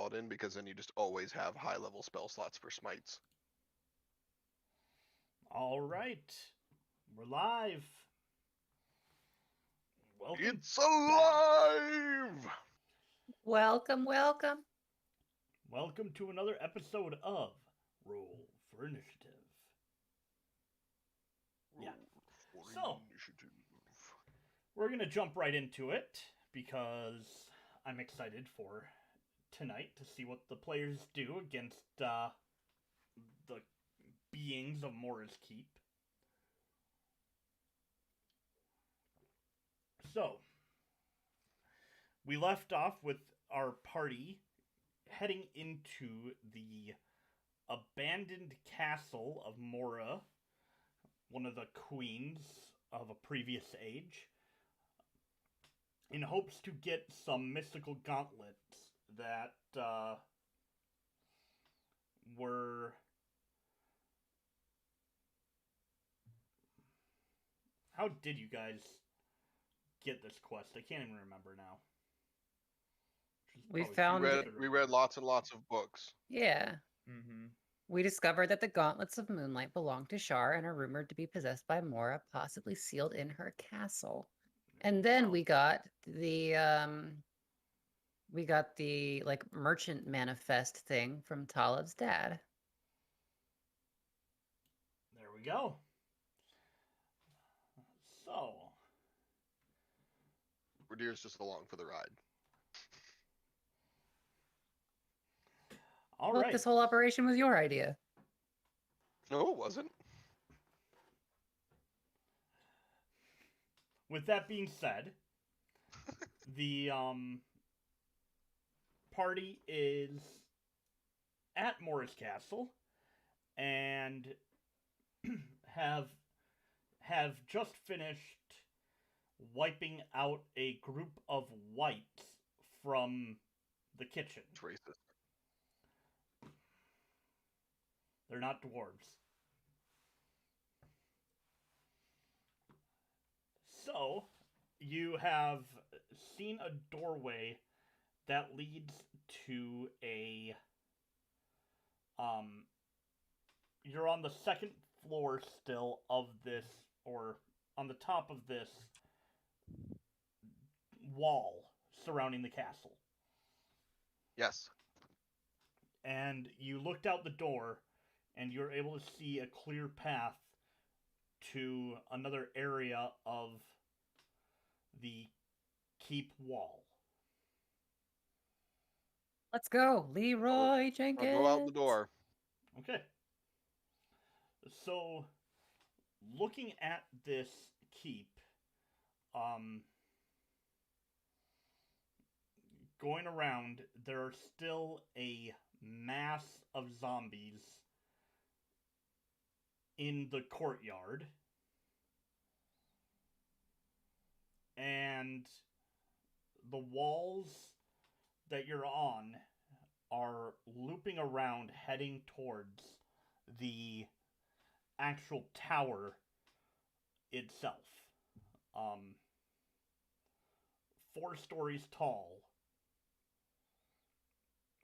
paladin, because then you just always have high level spell slots for smites. All right, we're live. Welcome. It's alive! Welcome, welcome. Welcome to another episode of Roll for Initiative. Yeah. So, we're going to jump right into it because I'm excited for tonight to see what the players do against the beings of Mora's Keep. So, we left off with our party heading into the abandoned castle of Mora, one of the queens of a previous age, in hopes to get some mystical gauntlets that were... How did you guys get this quest? I can't even remember now. We read lots and lots of books. Yeah. Mm-hmm. We discovered that the gauntlets of moonlight belong to Shar and are rumored to be possessed by Mora, possibly sealed in her castle. And then we got the like merchant manifest thing from Talaph's dad. There we go. So, Ridire's just along for the ride. All Well, right. this whole operation was your idea. No, it wasn't. With that being said, the party is at Mora's castle and have just finished wiping out a group of Wights from the kitchen. It's racist. They're not dwarves. So, you have seen a doorway that leads to a... You're on the second floor still of this, or on the top of this wall surrounding the castle. Yes. And you looked out the door, and you're able to see a clear path to another area of the keep wall. Let's go, Leroy Jenkins. I'll go out the door. Okay. So, looking at this keep, going around, there are still a mass of zombies in the courtyard. And the walls that you're on are looping around, heading towards the actual tower itself. 4 stories tall,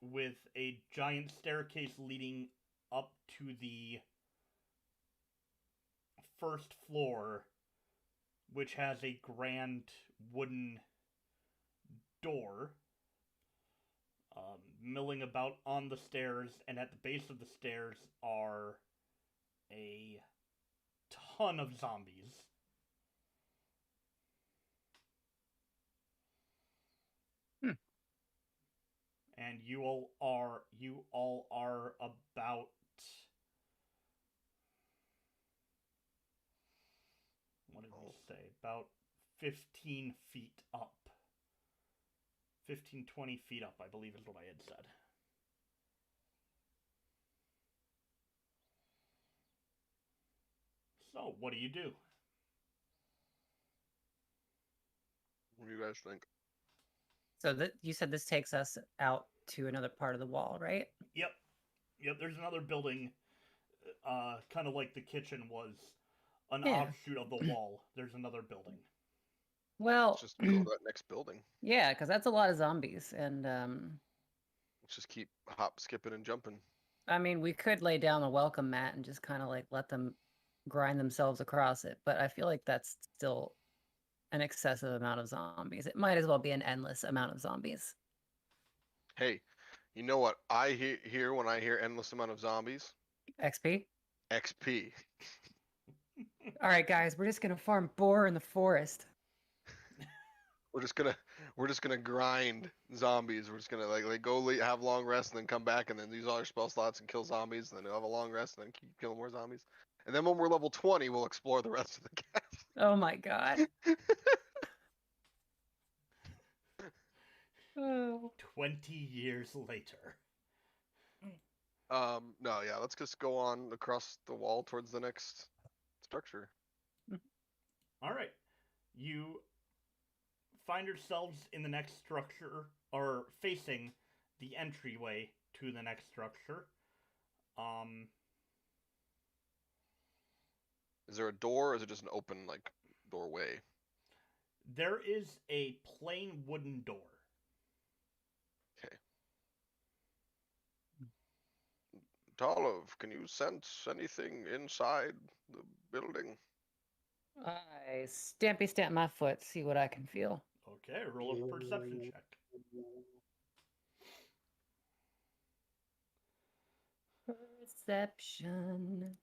with a giant staircase leading up to the first floor, which has a grand wooden door milling about on the stairs, and at the base of the stairs are a ton of zombies. And you all are about... What did we say? About 15 feet up. 15, 20 feet up, I believe is what I had said. So, what do you do? What do you guys think? So you said this takes us out to another part of the wall, right? Yep. There's another building, kind of like the kitchen was an offshoot of the wall. There's another building. Well, let's just go to that next building. Yeah, because that's a lot of zombies, and Let's just keep hop, skipping, and jumping. I mean, we could lay down a welcome mat and just kind of like let them grind themselves across it, but I feel like that's still an excessive amount of zombies. It might as well be an endless amount of zombies. Hey, you know what I hear when I hear endless amount of zombies? XP. XP. All right, guys, we're just gonna farm boar in the forest. We're just gonna grind zombies. We're just gonna like go have long rest and then come back and then use all our spell slots and kill zombies and then have a long rest and then keep killing more zombies. And then when we're level 20, we'll explore the rest of the castle. Oh my god. Oh. 20 years later. No, yeah, let's just go on across the wall towards the next structure. All right. You find yourselves in the next structure, or facing the entryway to the next structure. Is there a door or is it just an open like doorway? There is a plain wooden door. Okay. Talamh, can you sense anything inside the building? I stampy stamp my foot, see what I can feel. Okay, roll a perception check. Perception.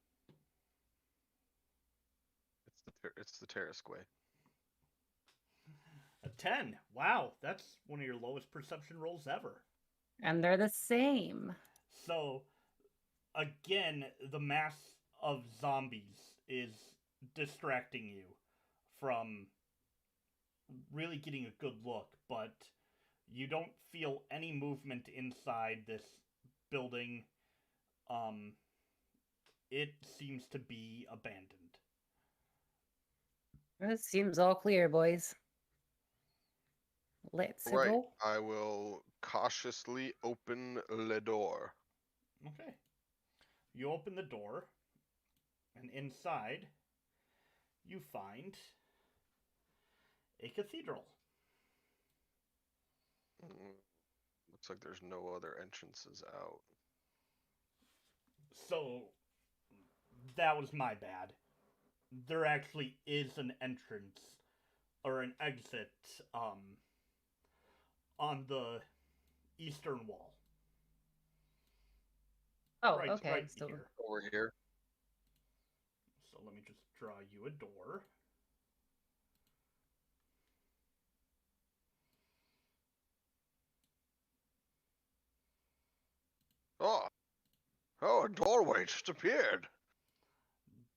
It's the terrace way. A 10. Wow, that's one of your lowest perception rolls ever. And they're the same. So, again, the mass of zombies is distracting you from really getting a good look, but you don't feel any movement inside this building. It seems to be abandoned. It seems all clear, boys. Let's Right. go. I will cautiously open the door. Okay. You open the door, and inside, you find a cathedral. Looks like there's no other entrances out. So, that was my bad. There actually is an entrance, or an exit, on the eastern wall. Oh, Right, okay. right So here. Over here. So let me just draw you a door. Oh, a doorway just appeared.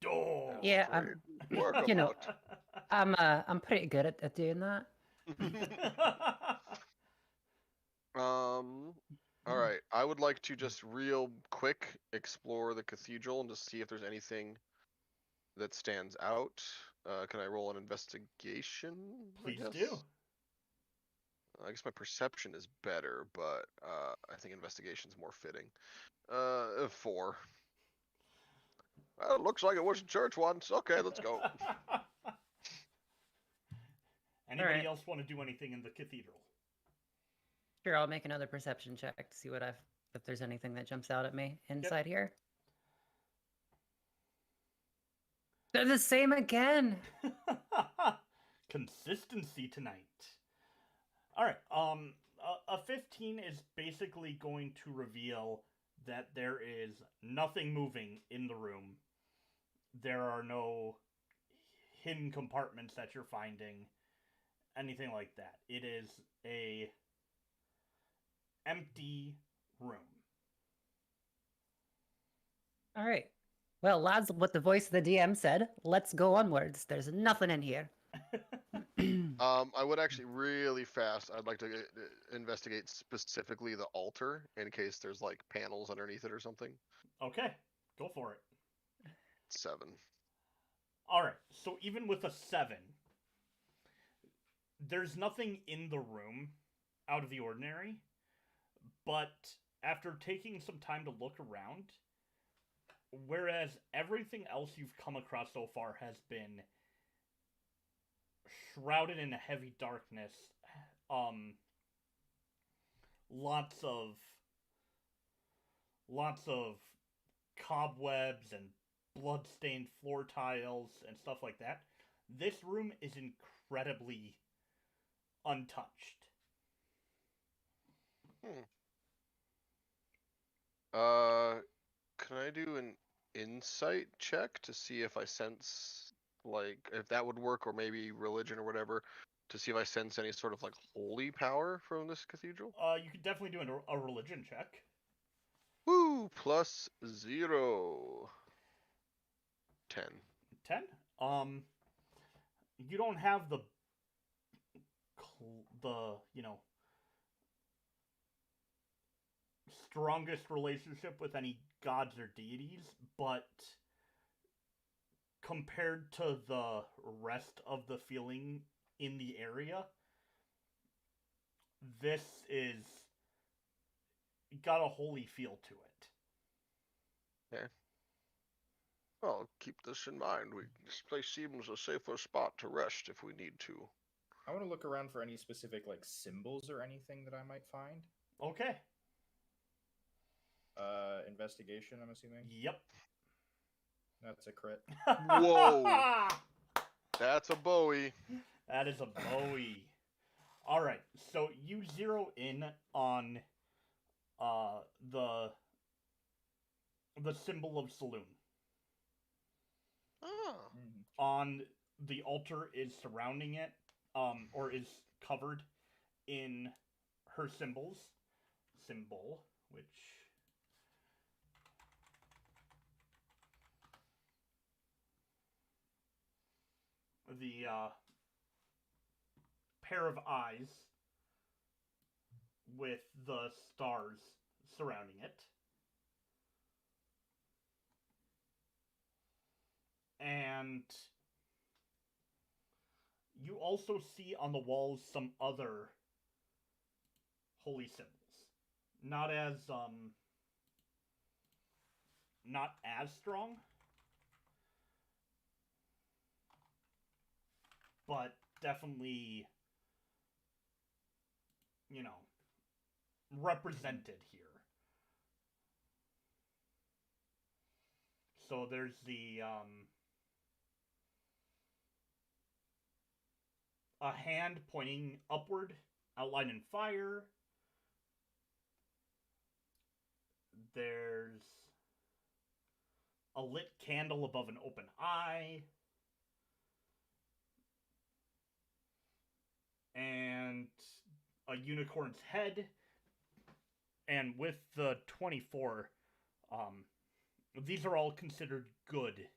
Door. yeah, Great work you know, about. I'm pretty good at doing that. All right. I would like to just real quick explore the cathedral and just see if there's anything that stands out. Can I roll an investigation? Please I do. guess? I guess my perception is better, but I think investigation's more fitting. 4. Well, it looks like it was a church once. Okay, let's go. Anybody Alright. else want to do anything in the cathedral? Sure, I'll make another perception check to see if there's anything that jumps out at me inside here. They're the same again. Consistency tonight. All right. A 15 is basically going to reveal that there is nothing moving in the room. There are no hidden compartments that you're finding, anything like that. It is a empty room. All right. Well, lads, what the voice of the DM said. Let's go onwards. There's nothing in here. I would actually really fast. I'd like to investigate specifically the altar in case there's like panels underneath it or something. Okay, go for it. 7. All right. So even with a 7, there's nothing in the room out of the ordinary. But after taking some time to look around, whereas everything else you've come across so far has been shrouded in a heavy darkness, lots of lots of cobwebs and blood-stained floor tiles and stuff like that. This room is incredibly untouched. Can I do an insight check to see if I sense, like, if that would work, or maybe religion or whatever, to see if I sense any sort of, like, holy power from this cathedral? You could definitely do a religion check. Woo! +0. 10. 10. You don't have the strongest relationship with any gods or deities, but compared to the rest of the feeling in the area, this is got a holy feel to it. Okay. I'll keep this in mind. This place seems a safer spot to rest if we need to. I want to look around for any specific, like, symbols or anything that I might find. Okay. Investigation, I'm assuming? Yep. That's a crit. Whoa. That's a Bowie. That is a Bowie. Alright, so you zero in on the symbol of saloon. Ah. On the altar is surrounding it, or is covered in her symbol, which the pair of eyes with the stars surrounding it. And you also see on the walls some other holy symbols. Not as strong, but definitely, represented here. So there's the a hand pointing upward, outlined in fire. There's a lit candle above an open eye. And a unicorn's head. And with the 24, these are all considered good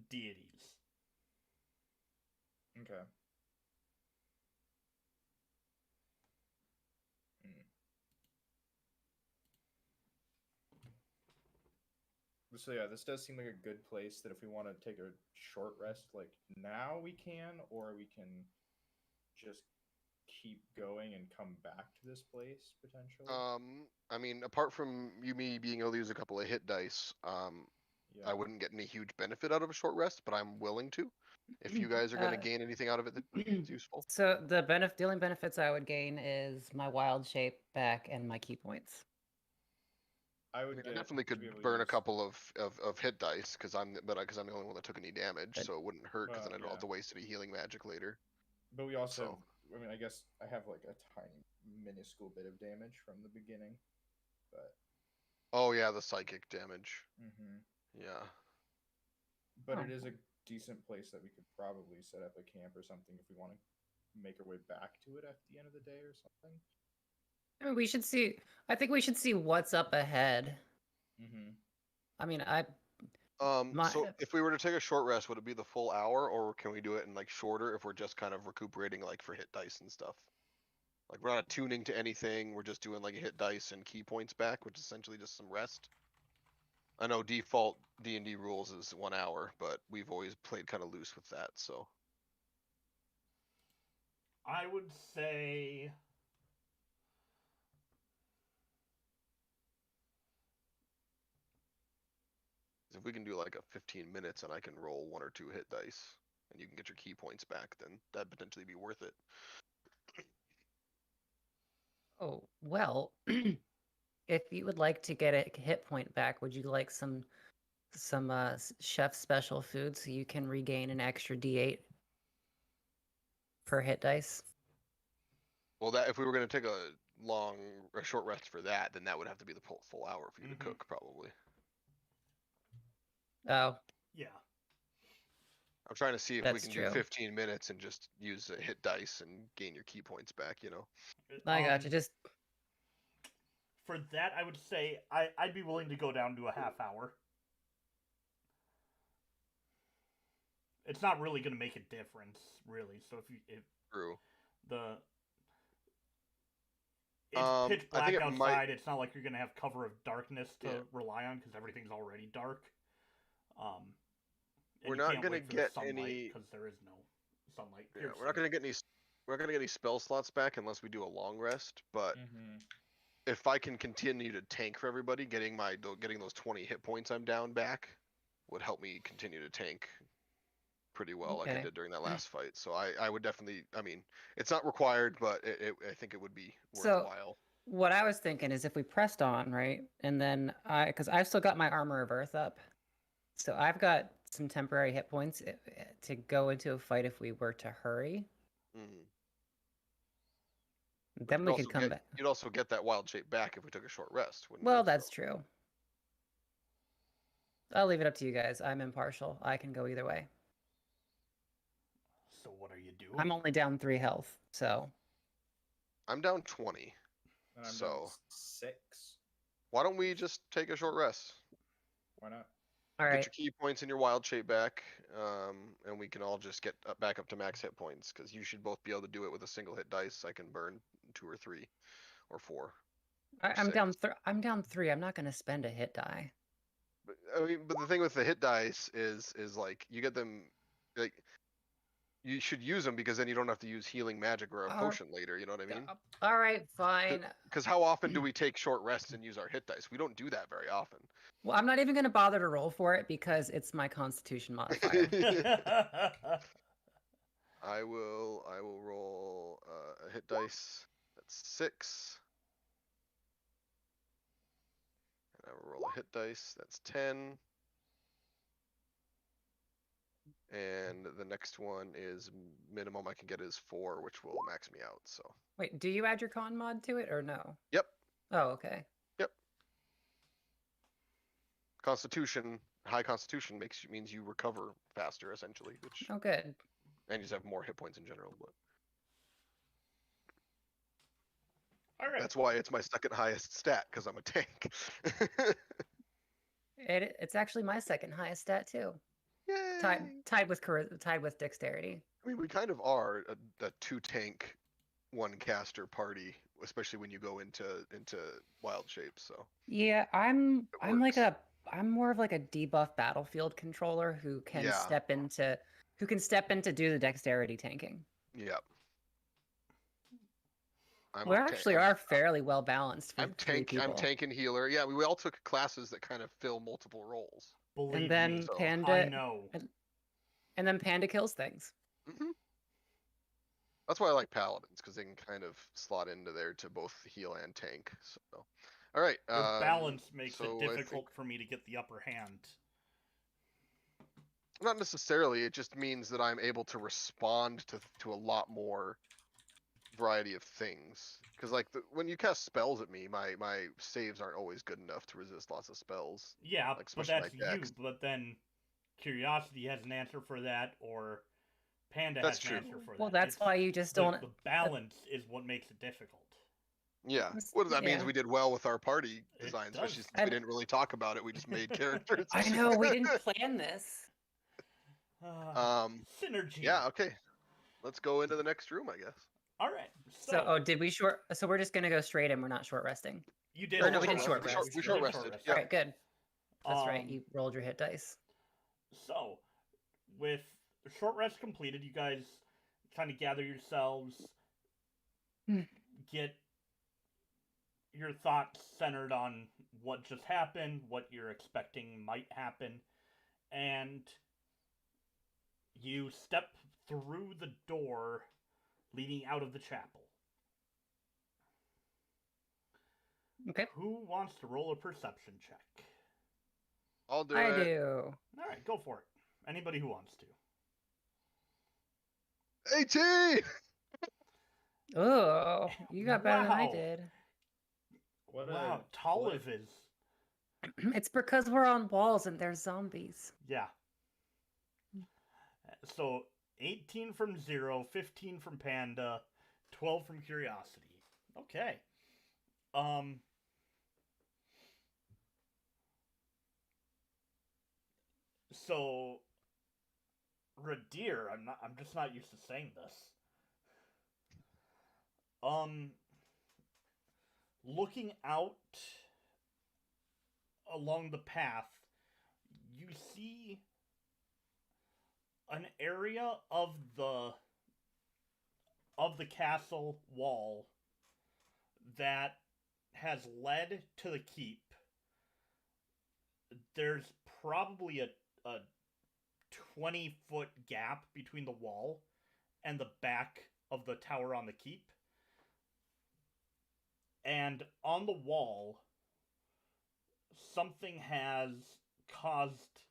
deities. Okay. So yeah, this does seem like a good place that if we want to take a short rest, like now we can, or we can just keep going and come back to this place potentially. I mean, apart from me being able to use a couple of hit dice, Yeah. I wouldn't get any huge benefit out of a short rest, but I'm willing to. If you guys are going to gain anything out of it that's useful. So the only benefits I would gain is my wild shape back and my key points. I I would mean, I get definitely to could be able to burn a use- couple of hit dice because I'm the only one that took any damage, But- so it wouldn't hurt because Well, then I don't have yeah. to waste any healing magic later. But we also, So- I mean, I guess I have like a tiny, minuscule bit of damage from the beginning, but. Oh yeah, the psychic damage. Mm-hmm. Yeah. But Oh. it is a decent place that we could probably set up a camp or something if we want to make our way back to it at the end of the day or something. I mean, we should see. I think we should see what's up ahead. Mm-hmm. I mean, So if we were to take a short rest, would it be the full hour, or can we do it in like shorter if we're just kind of recuperating like for hit dice and stuff? Like we're not attuning to anything, we're just doing like a hit dice and key points back, which is essentially just some rest. I know default D&D rules is 1 hour, but we've always played kind of loose with that, so. I would say If we can do like a 15 minutes and I can roll 1 or 2 hit dice and you can get your key points back, then that'd potentially be worth it. Oh, well, if you would like to get a hit point back, would you like some chef special food so you can regain an extra D8 per hit dice? Well, that if we were going to take a short rest for that, then that would have to be the full hour for you to cook, probably. Oh, Yeah. I'm trying to see if we That's can true. do 15 minutes and just use a hit dice and gain your key points back, you know? I got you. Just For that, I would say I'd be willing to go down to a half hour. It's not really going to make a difference, really. So if True. It's pitch I think black it might- outside. It's not like you're gonna have cover of darkness to rely on because everything's already dark. And We're you not can't gonna wait for get the sunlight any- because there is no sunlight. Yeah, we're not gonna get any. We're not gonna get any spell slots back unless we do a long rest. But if I can continue to tank for everybody, getting those 20 hit points I'm down back would help me continue to tank pretty well, like I Okay. did during that last fight. So I would definitely. I mean, it's not required, but I think it would be So- worthwhile. what I was thinking is if we pressed on, right, and then because I've still got my Armor of Earth up, so I've got some temporary hit points to go into a fight if we were to hurry. Mhm. Then You'd we also could come get- back. You'd also get that wild shape back if we took a short rest. wouldn't Well, you? that's So- true. I'll leave it up to you guys. I'm impartial. I can go either way. So what are you doing? I'm only down 3 health, so I'm down 20. And I'm So- down 6. Why don't we just take a short rest? Why not? all Get right. your key points and your wild shape back, and we can all just get back up to max hit points, because you should both be able to do it with a single hit dice. I can burn 2 or 3 or 4. I'm down. 6. I'm down 3. I'm not going to spend a hit die. But, I mean, but the thing with the hit dice is like you get them, like you should use them because then you don't have to use healing magic or a potion later. You know what I mean? All right, fine. Because how often do we take short rests and use our hit dice? We don't do that very often. Well, I'm not even going to bother to roll for it because it's my Constitution modifier. I will roll a hit dice. That's 6. And I will roll a hit dice. That's 10. And the next one is minimum I can get is 4, which will max me out. So Wait, do you add your con mod to it or no? Yep. Oh, okay. Constitution, high Constitution means you recover faster essentially, which Oh, good. and you just have more hit points in general. But All right. that's why it's my second highest stat, because I'm a tank. It's actually my second highest stat too. Yay! Tied with dexterity. I mean, we kind of are a 2 tank, 1 caster party, especially when you go into wild shapes. So Yeah, I'm works. I'm more of like a debuff battlefield controller who can Yeah. step in to do the dexterity tanking. yeah. We actually are fairly well balanced for I'm 3 people. I'm tank and healer. Yeah, we all took classes that kind of fill multiple roles. Believe And then me, So- I Panda know. and then Panda kills things. hmm That's why I like paladins, because they can kind of slot into there to both heal and tank. So, all right. The balance makes so it I difficult for me to get the upper hand. Not necessarily. It just means that I'm able to respond to a lot more variety of things. Because like when you cast spells at me, my saves aren't always good enough to resist lots of spells. Yeah, Like, but especially that's my you. dex. But then Curiosity has an answer for that, or Panda That's has true. an answer for that. Well, that's It's- why you just the, don't. the balance is what makes it difficult. Yeah. That's- Well, that means yeah. we did well with our party It design, does. especially since I- we didn't really talk about it. We just made characters. I know we didn't plan this. Synergy. Yeah. Okay. Let's go into the next room, I guess. All right. So, did we short? So we're just gonna go straight in. We're not short resting. you did. or no, we did short We rest. we short rested. All Yeah. right, good. That's right. Um, You rolled your hit dice. So, with the short rest completed, you guys kind of gather yourselves, Hmm. get your thoughts centered on what just happened, what you're expecting might happen, and you step through the door leading out of the chapel. Okay. Who wants to roll a perception check? I'll do I it. do. All right, go for it. Anybody who wants to. 18! Oh, you got better than I Wow. did. What Wow, a Talamh is. It's because we're on walls and there's zombies. Yeah. So 18 from Zero, 15 from Panda, 12 from Curiosity. Okay. So Ridire, I'm just not used to saying this. Looking out along the path, you see an area of the castle wall that has led to the keep. There's probably a 20-foot gap between the wall and the back of the tower on the keep. And on the wall, something has caused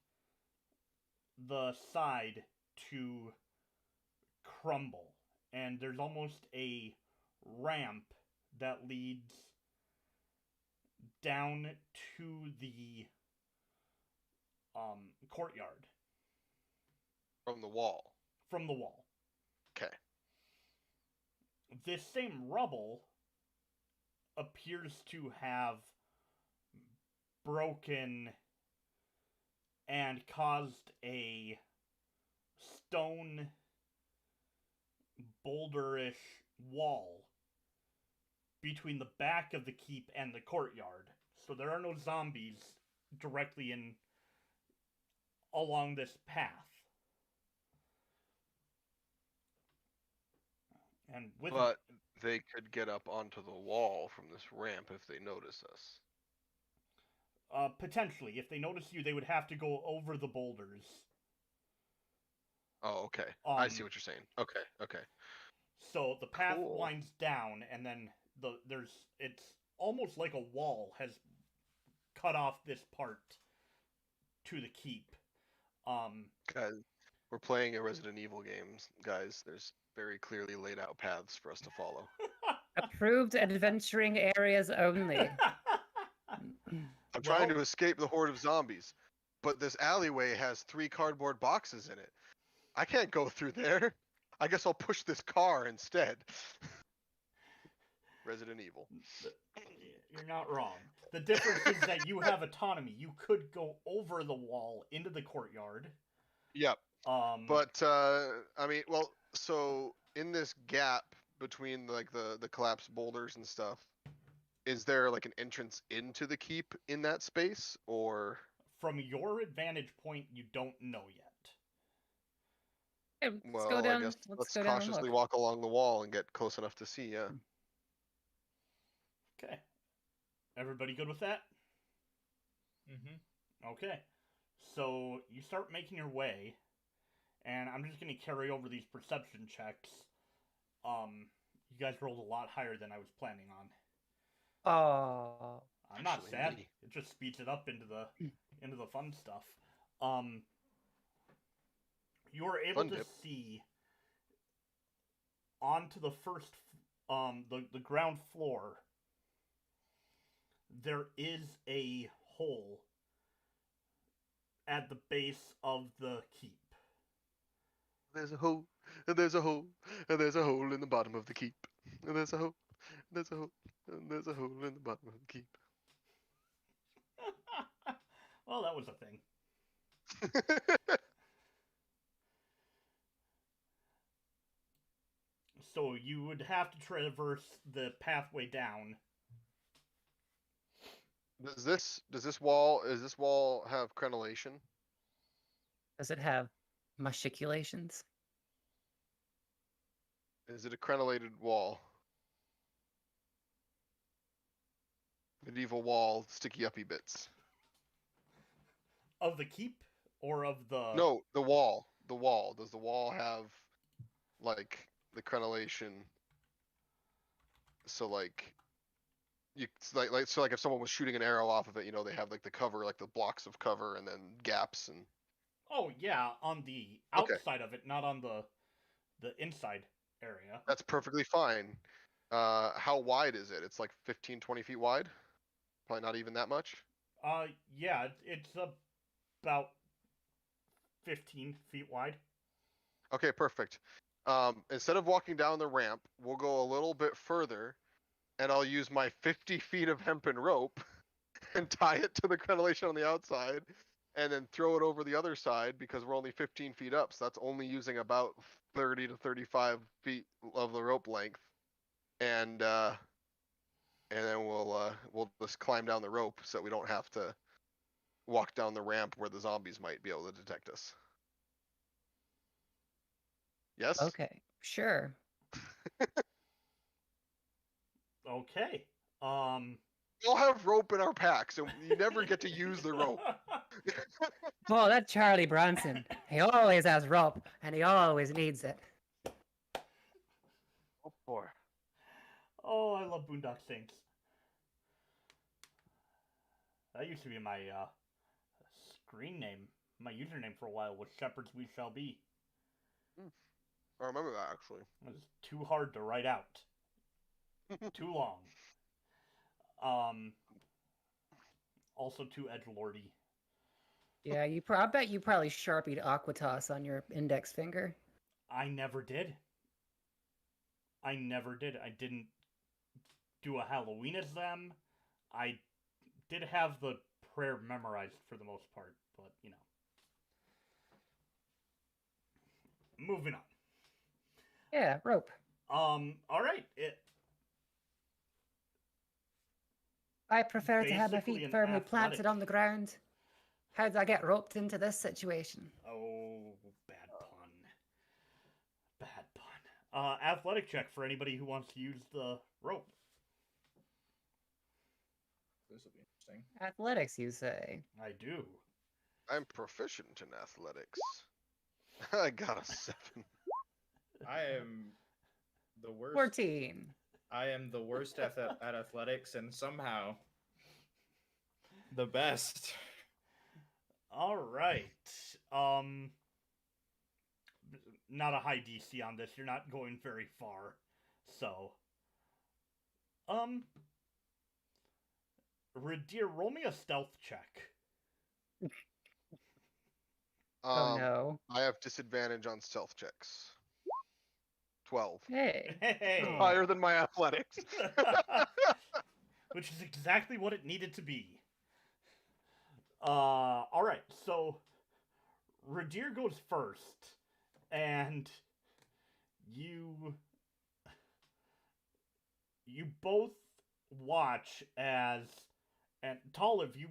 the side to crumble. And there's almost a ramp that leads down to the courtyard. From the wall. From the wall. Okay. This same rubble appears to have broken and caused a stone boulderish wall between the back of the keep and the courtyard. So there are no zombies directly along this path. And but they could get up onto the wall from this ramp if they notice us. Potentially. If they notice you, they would have to go over the boulders. Oh, okay. I see what you're saying. Okay. So the path Cool. winds down, and then it's almost like a wall has cut off this part to the keep. Guys, we're playing a Resident Evil game, guys. There's very clearly laid out paths for us to follow. Approved adventuring areas only. I'm trying to escape the horde of zombies, but this alleyway has 3 cardboard boxes in it. I can't go through there. I guess I'll push this car instead. Resident Evil. You're not wrong. The difference is that you have autonomy. You could go over the wall into the courtyard. Yep. But I mean, well, so in this gap between like the collapsed boulders and stuff, is there like an entrance into the keep in that space, or from your vantage point, you don't know yet. Hey, let's well, go down. I guess Let's let's go down and cautiously look. walk along the wall and get close enough to see. Yeah. Okay. Everybody good with that? Mm-hmm. Okay. So you start making your way, and I'm just going to carry over these perception checks. You guys rolled a lot higher than I was planning on. Oh. I'm not Actually, sad. me. It just speeds it up into the fun stuff. You are able Fun to dip. see onto the first the ground floor. There is a hole at the base of the keep. There's a hole, and there's a hole, and there's a hole in the bottom of the keep. And there's a hole, there's a hole, and there's a hole in the bottom of the keep. Well, that was a thing. So you would have to traverse the pathway down. Does this wall have crenellation? Does it have musciculations? Is it a crenellated wall? Medieval wall, sticky uppy bits. Of the keep? Or of the... No, the wall. The wall. Does the wall have, like, the crenellation? So, like, it's like if someone was shooting an arrow off of it, they have like the cover, like the blocks of cover, and then gaps and. Oh yeah, on the Okay. outside of it, not on the inside area. That's perfectly fine. How wide is it? It's like 15, 20 feet wide. Probably not even that much. Yeah, it's about 15 feet wide. Okay, perfect. Instead of walking down the ramp, we'll go a little bit further, and I'll use my 50 feet of hempen rope and tie it to the crenellation on the outside, and then throw it over the other side because we're only 15 feet up, so that's only using about 30 to 35 feet of the rope length, and then we'll just climb down the rope so we don't have to walk down the ramp where the zombies might be able to detect us. Yes? Okay, sure. Okay. We'll have rope in our packs, and you never get to use the rope. Oh, that Charlie Bronson. He always has rope, and he always needs it. Oh, boy. Oh, I love Boondock Saints. That used to be my screen name. My username for a while was Shepherds We Shall Be. I remember that, actually. It was too hard to write out. Too long. Also too edgelordy. Yeah, I bet you probably sharpied Aquatos on your index finger. I never did. I didn't do a Halloween as them. I did have the prayer memorized for the most part, but moving on. Yeah, rope. All right. I prefer to have my Basically feet an firmly planted athletic. on the ground. How did I get roped into this situation? Oh, bad pun. Bad pun. Athletic check for anybody who wants to use the rope. This will be interesting. Athletics, you say? I do. I'm proficient in athletics. I got a 7. I am the worst. 14. I am the worst at athletics, and somehow the best. All right. Not a high DC on this. You're not going very far. So, Ridire, roll me a stealth check. Oh no. I have disadvantage on stealth checks. 12. Hey. Hey. Higher than my athletics. Which is exactly what it needed to be. All right. So, Ridire goes first, and you both watch as, and Talamh, you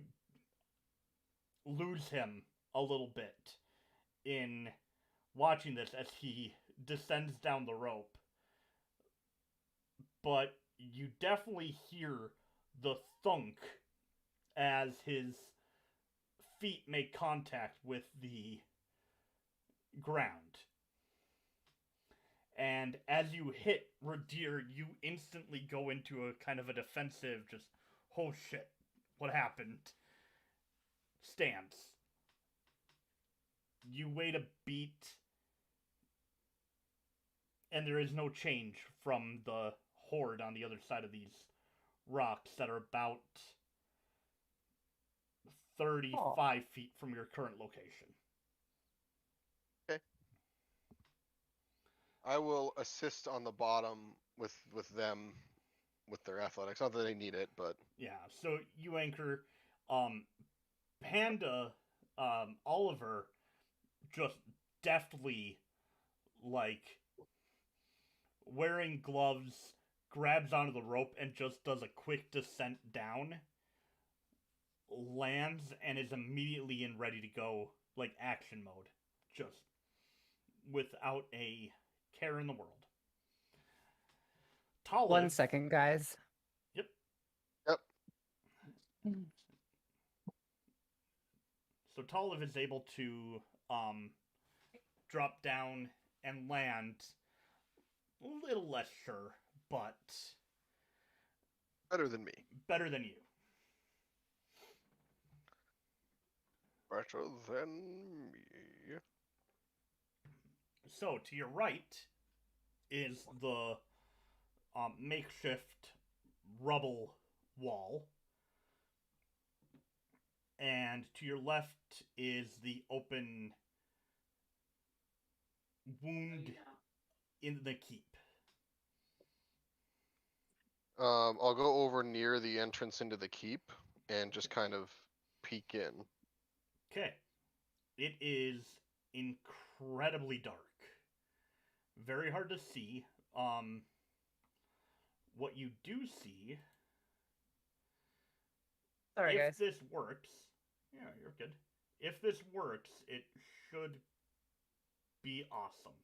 lose him a little bit in watching this as he descends down the rope. But you definitely hear the thunk as his feet make contact with the ground. And as you hit Ridire, you instantly go into a kind of a defensive, just, oh shit, what happened? Stance. You wait a beat, and there is no change from the hoard on the other side of these rocks that are about 35 feet from your current location. Okay. I will assist on the bottom with them with their athletics. Not that they need it, but yeah. So you anchor. Panda, Oliver, just deftly, like, wearing gloves, grabs onto the rope and just does a quick descent down, lands, and is immediately in ready to go, like, action mode. Just without a care in the world. Talamh. 1 second, guys. Yep. So Talamh is able to drop down and land a little less sure, but Better than me. Better than you. Better than me. So, to your right is the makeshift rubble wall. And to your left is the open wound in the keep. I'll go over near the entrance into the keep and just kind of peek in. Okay. It is incredibly dark. Very hard to see. What you do see, Sorry, if guys. this works, yeah, you're good. If this works, it should be awesome.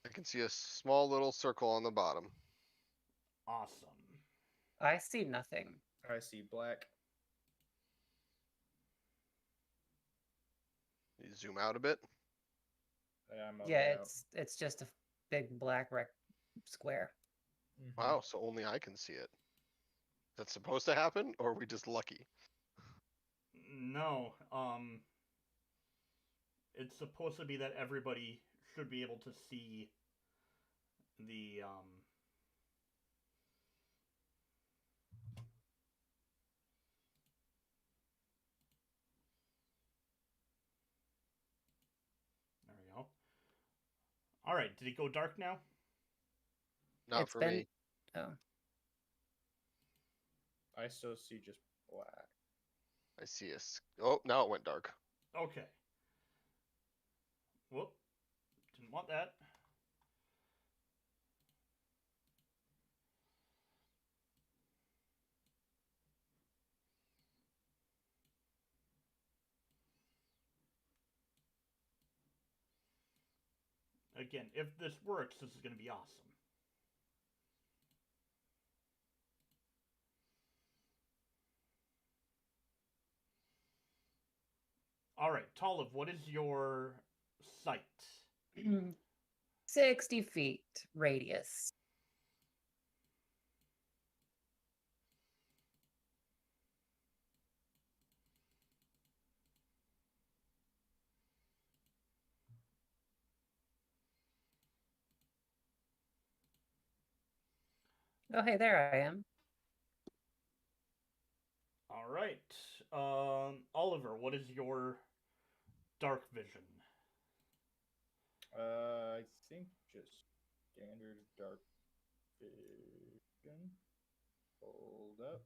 I can see a small little circle on the bottom. Awesome. I see nothing. I see black. You zoom out a bit. Yeah, I'm Yeah, out. it's just a big black square. Mhm. Wow, so only I can see it. That's supposed to happen, or are we just lucky? No, it's supposed to be that everybody should be able to see the there we go. All right, did it go dark now? Not It's for been- me. Oh, I still see just black. I see oh, now it went dark. Okay. Whoop. Didn't want that. Again, if this works, this is going to be awesome. All right, Talamh, what is your sight? 60 feet radius. Oh, hey, there I am. All right. Oliver, what is your dark vision? I think just standard dark vision. Hold up.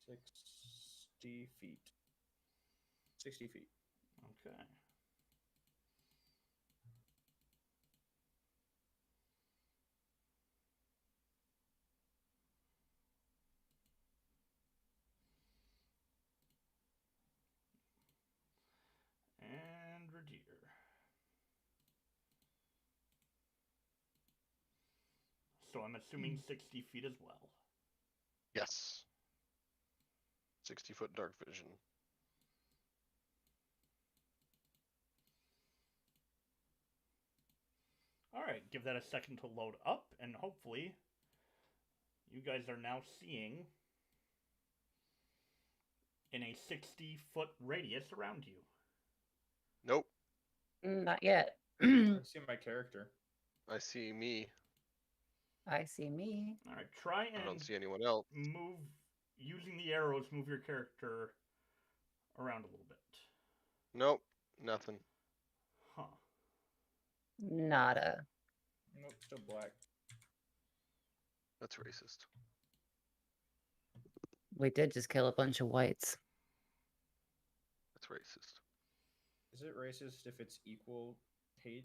60 feet. 60 feet. Okay. And Ridire. So I'm assuming 60 feet as well. Yes. 60-foot dark vision. All right, give that a second to load up, and hopefully you guys are now seeing in a 60-foot radius around you. Nope. Not yet. I see my character. I see me. I see me. All right, try I don't and see anyone else. move, using the arrows, move your character around a little bit. Nope. Nothing. Huh. Nada. Nope, still black. That's racist. We did just kill a bunch of whites. That's racist. Is it racist if it's equal hate?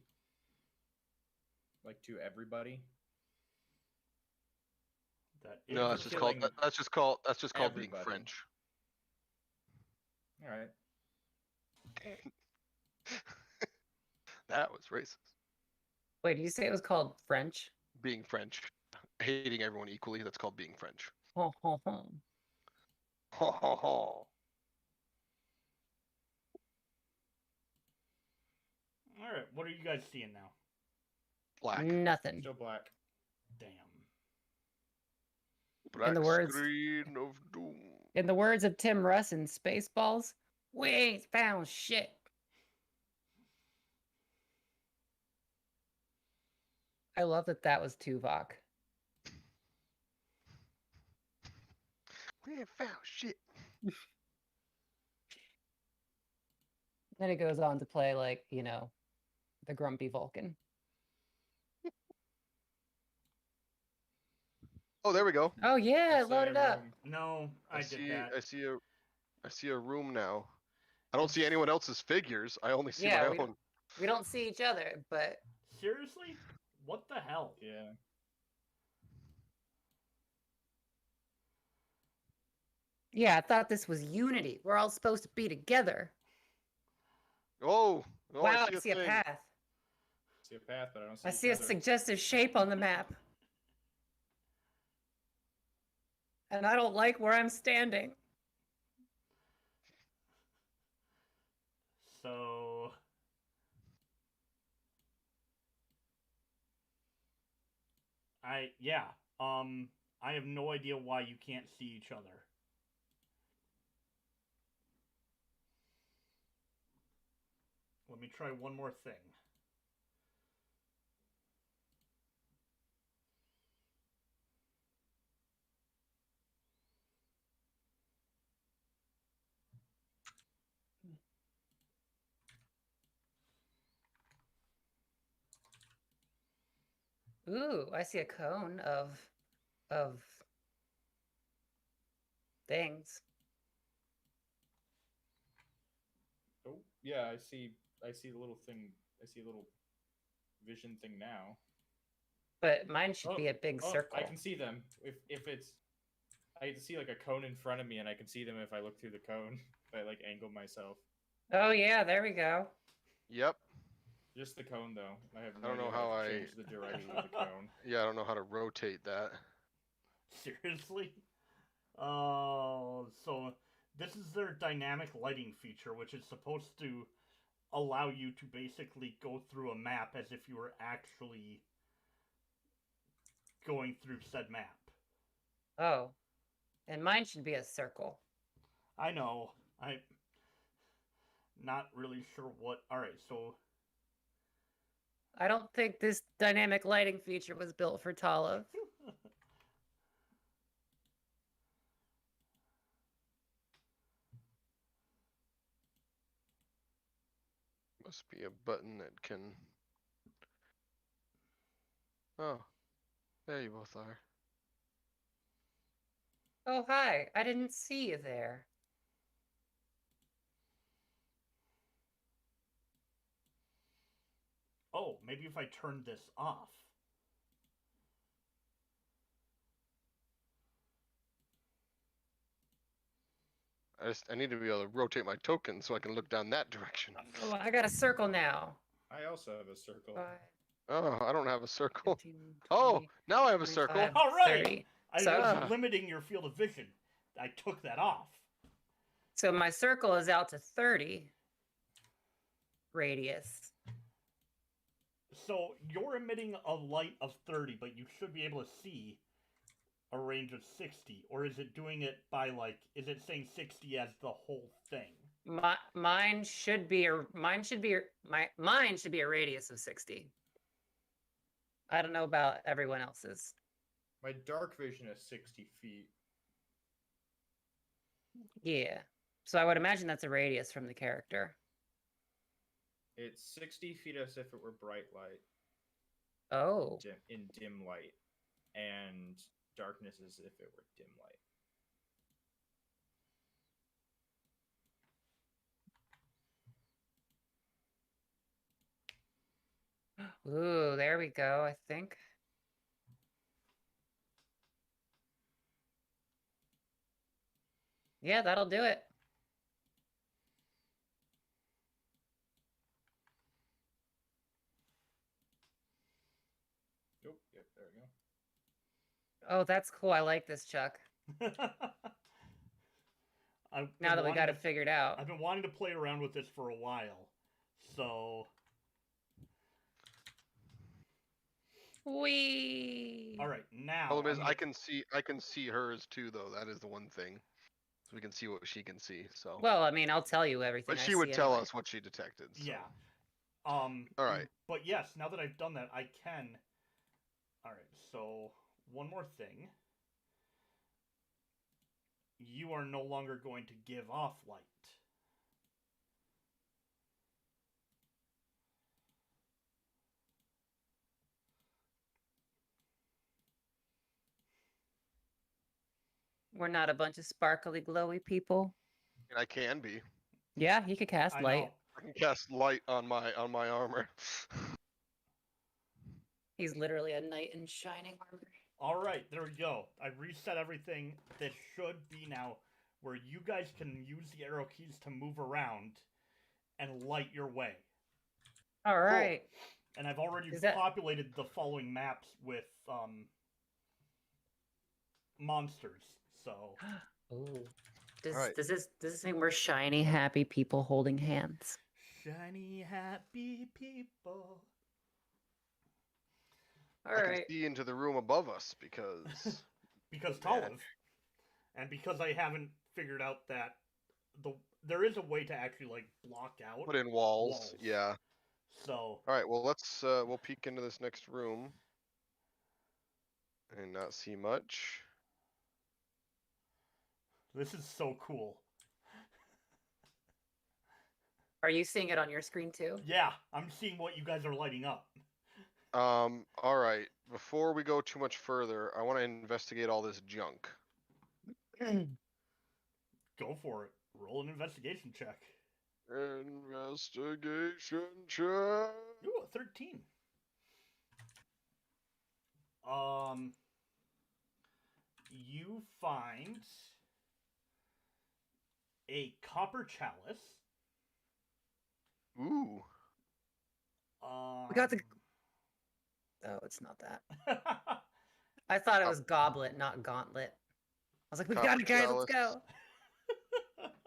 Like to everybody? That No, is that's just killing called that's just called being everybody. French. Alright. That was racist. Wait, did you say it was called French? Being French. Hating everyone equally, that's called being French. Ho, ho, ho. Ha ha ha. all right. What are you guys seeing now? Black. Nothing. Still black. Damn. Black the words- screen of doom. In the words of Tim Russ in Spaceballs, we ain't found shit. I love that was Tuvok. We ain't found shit. Then it goes on to play like, the grumpy Vulcan. Oh, there we go. Oh yeah, It's load it up. room. No, I did that. I see a room now. I don't see anyone else's figures. I only see Yeah, my own. We don't see each other, but Seriously? What the hell? Yeah. yeah, I thought this was unity. We're all supposed to be together. Oh, Wow, I see a thing. path. See a path, but I don't see. I each see a other. suggestive shape on the map. And I don't like where I'm standing. So I have no idea why you can't see each other. Let me try one more thing. Ooh, I see a cone of things. Oh, yeah, I see the little thing. I see a little vision thing now. But mine should be a big Oh, circle. I can see them. If it's, I can see like a cone in front of me, and I can see them if I look through the cone. If I like angle myself. Oh yeah, there we go. Yep. Just the cone though. I have I don't know idea how to I- change the direction of the cone. Yeah, I don't know how to rotate that. Seriously? Oh, so this is their dynamic lighting feature, which is supposed to allow you to basically go through a map as if you were actually going through said map. Oh. And mine should be a circle. I know. I'm not really sure what. Alright, so I don't think this dynamic lighting feature was built for Talamh. Must be a button that can. Oh, there you both are. Oh, hi. I didn't see you there. oh, maybe if I turn this off. I need to be able to rotate my token so I can look down that direction. Oh, I got a circle now. I also have a circle. 5, Oh, I don't have a circle. 15, Oh, 20, now I have a circle. 25, All right. 30. I So- was limiting your field of vision. I took that off. So my circle is out to 30 radius. So you're emitting a light of 30, but you should be able to see a range of 60. Or is it doing it by is it saying 60 as the whole thing? Mine should be a radius of 60. I don't know about everyone else's. My dark vision is 60 feet. Yeah. So I would imagine that's a radius from the character. It's 60 feet as if it were bright light, Oh. in dim light, and darkness as if it were dim light. Ooh, there we go, I think. Yeah, that'll do it. Oh, yep, there we go. Oh, that's cool. I like this, Chuck. Now that we got it figured out. I've been wanting to play around with this for a while. So Wee. All right, now Problem is, I'm gonna- I can see hers too, though. That is the one thing. So we can see what she can see. So, Well, I mean, I'll tell you everything but I she see would tell anyway. us what she detected. So. Yeah. All right. But yes, now that I've done that, I can. All right. So one more thing. You are no longer going to give off light. We're not a bunch of sparkly, glowy people. And I can be. Yeah, he could cast I light. know. I can cast light on my armor. He's literally a knight in shining armor. All right, there we go. I reset everything. That should be now where you guys can use the arrow keys to move around and light your way. All right. And I've already Is that- populated the following maps with monsters. So Ooh. Does, All right. does this mean we're shiny, happy people holding hands? shiny, happy people. All I right. can see into the room above us because Because Yeah. Talamh, and because I haven't figured out that there is a way to actually like block out. put in walls. Walls. Yeah. So All right. Well, let's we'll peek into this next room and not see much. this is so cool. Are you seeing it on your screen too? Yeah, I'm seeing what you guys are lighting up. All right. Before we go too much further, I want to investigate all this junk. Go for it. Roll an investigation check. Investigation check. Ooh, a 13. You find a copper chalice. Ooh. We got the. Oh, it's not that. I thought it was goblet, not gauntlet. I was like, we got Copper it, guys. Let's chalice.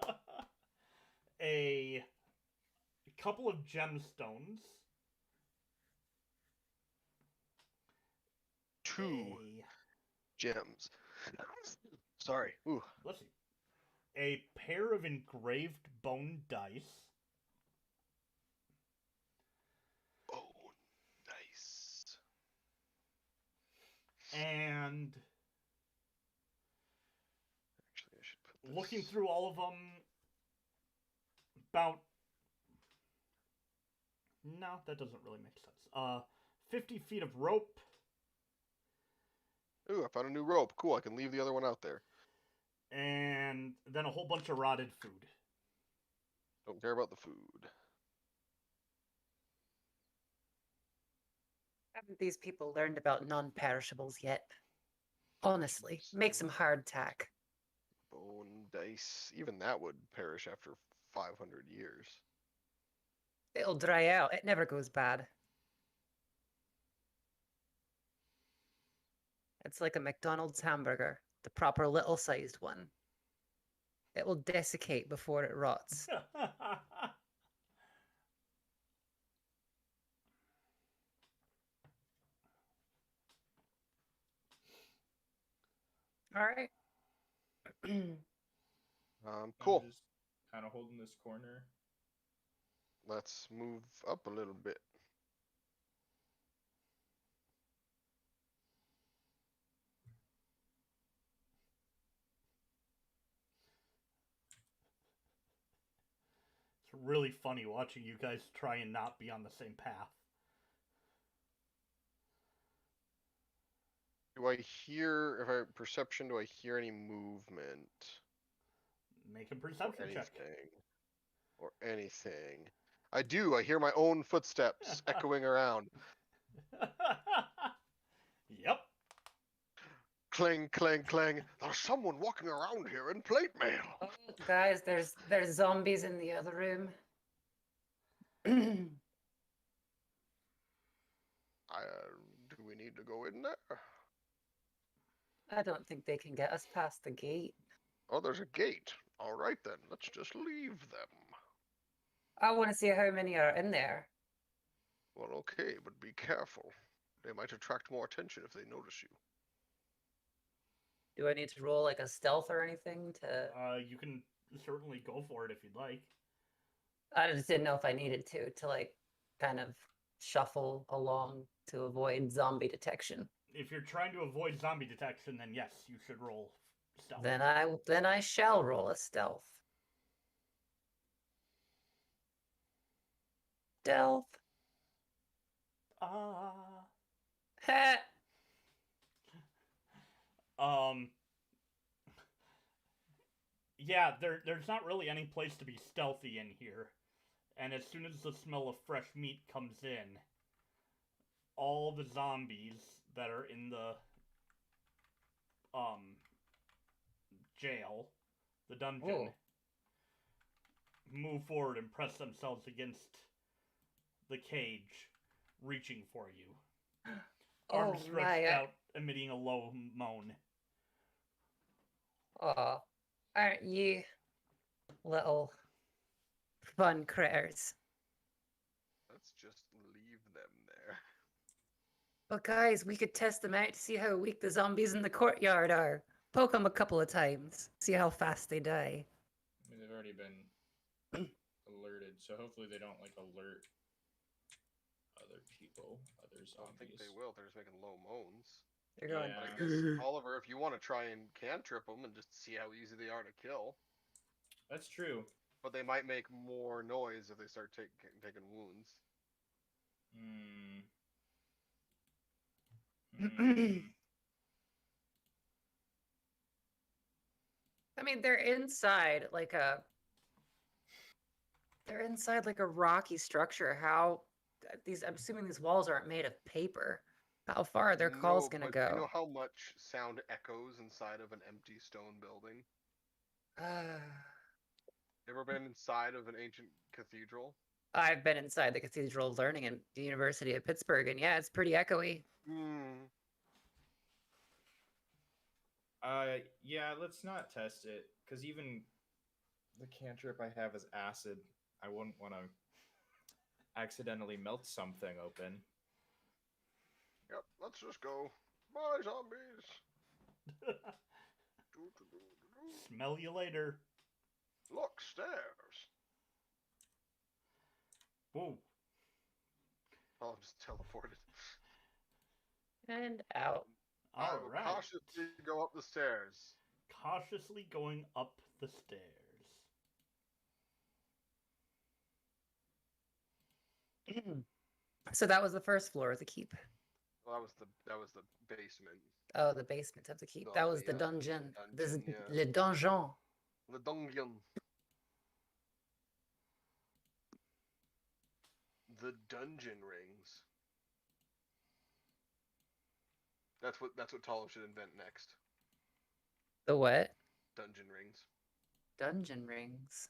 go. a couple of gemstones. Two A, gems. Sorry. Ooh. let's see. A pair of engraved bone dice. Oh, nice. And Actually, I should put looking this- through all of them, about no, that doesn't really make sense. 50 feet of rope, Ooh, I found a new rope. Cool. I can leave the other one out there. and then a whole bunch of rotted food. Don't care about the food. Haven't these people learned about non-perishables yet? Honestly, make some hardtack. Bone dice. Even that would perish after 500 years. It'll dry out. It never goes bad. It's like a McDonald's hamburger, the proper little-sized one. It will desiccate before it rots. All right. Cool. I'm just kind of holding this corner. Let's move up a little bit. It's really funny watching you guys try and not be on the same path. Do I hear, if I perception, do I hear any movement? Make a Or perception check. anything? Or anything? I do. I hear my own footsteps echoing around. Yep. Clang, clang, clang. There's someone walking around here in plate mail. Oh, guys, there's zombies in the other room. Do we need to go in there? I don't think they can get us past the gate. Oh, there's a gate. All right then. Let's just leave them. I want to see how many are in there. Well, okay, but be careful. They might attract more attention if they notice you. Do I need to roll like a stealth or anything to? You can certainly go for it if you'd like. I just didn't know if I needed to like kind of shuffle along to avoid zombie detection. If you're trying to avoid zombie detection, then yes, you should roll stealth. Then I shall roll a stealth. Stealth. Ha! Yeah, there's not really any place to be stealthy in here. And as soon as the smell of fresh meat comes in, all the zombies that are in the jail, the dungeon, move forward and press themselves against the cage, reaching for you. Arms stretched out, emitting a low moan. Aw, aren't you little fun critters? Let's just leave them there. But guys, we could test them out to see how weak the zombies in the courtyard are. Poke them a couple of times, see how fast they die. I mean, they've already been alerted, so hopefully they don't like alert other people, other I zombies. don't think they will. They're just making low moans. They're going. But I guess, Oliver, if you want to try and cantrip them and just see how easy they are to kill. That's true. But they might make more noise if they start taking wounds. I mean, they're inside like a rocky structure. How I'm assuming these walls aren't made of paper. How far are their calls gonna but go? Do you know how much sound echoes inside of an empty stone building? Ever been inside of an ancient cathedral? I've been inside the Cathedral of Learning at the University of Pittsburgh, and yeah, it's pretty echoey. Yeah, let's not test it, because even the cantrip I have is acid. I wouldn't want to accidentally melt something open. Yep, let's just go. Bye, zombies. Smell you later. Look, stairs. Whoa. Oh, I'm just teleported. And out. I will cautiously go up the stairs. Cautiously going up the stairs. So that was the first floor of the keep. Well, that was the basement. Oh, the basement of the keep. Oh, that was the yeah, dungeon. This is yeah. le donjon. The dungeon. The dungeon rings. That's what Talamh should invent next. The what? Dungeon rings. Dungeon rings.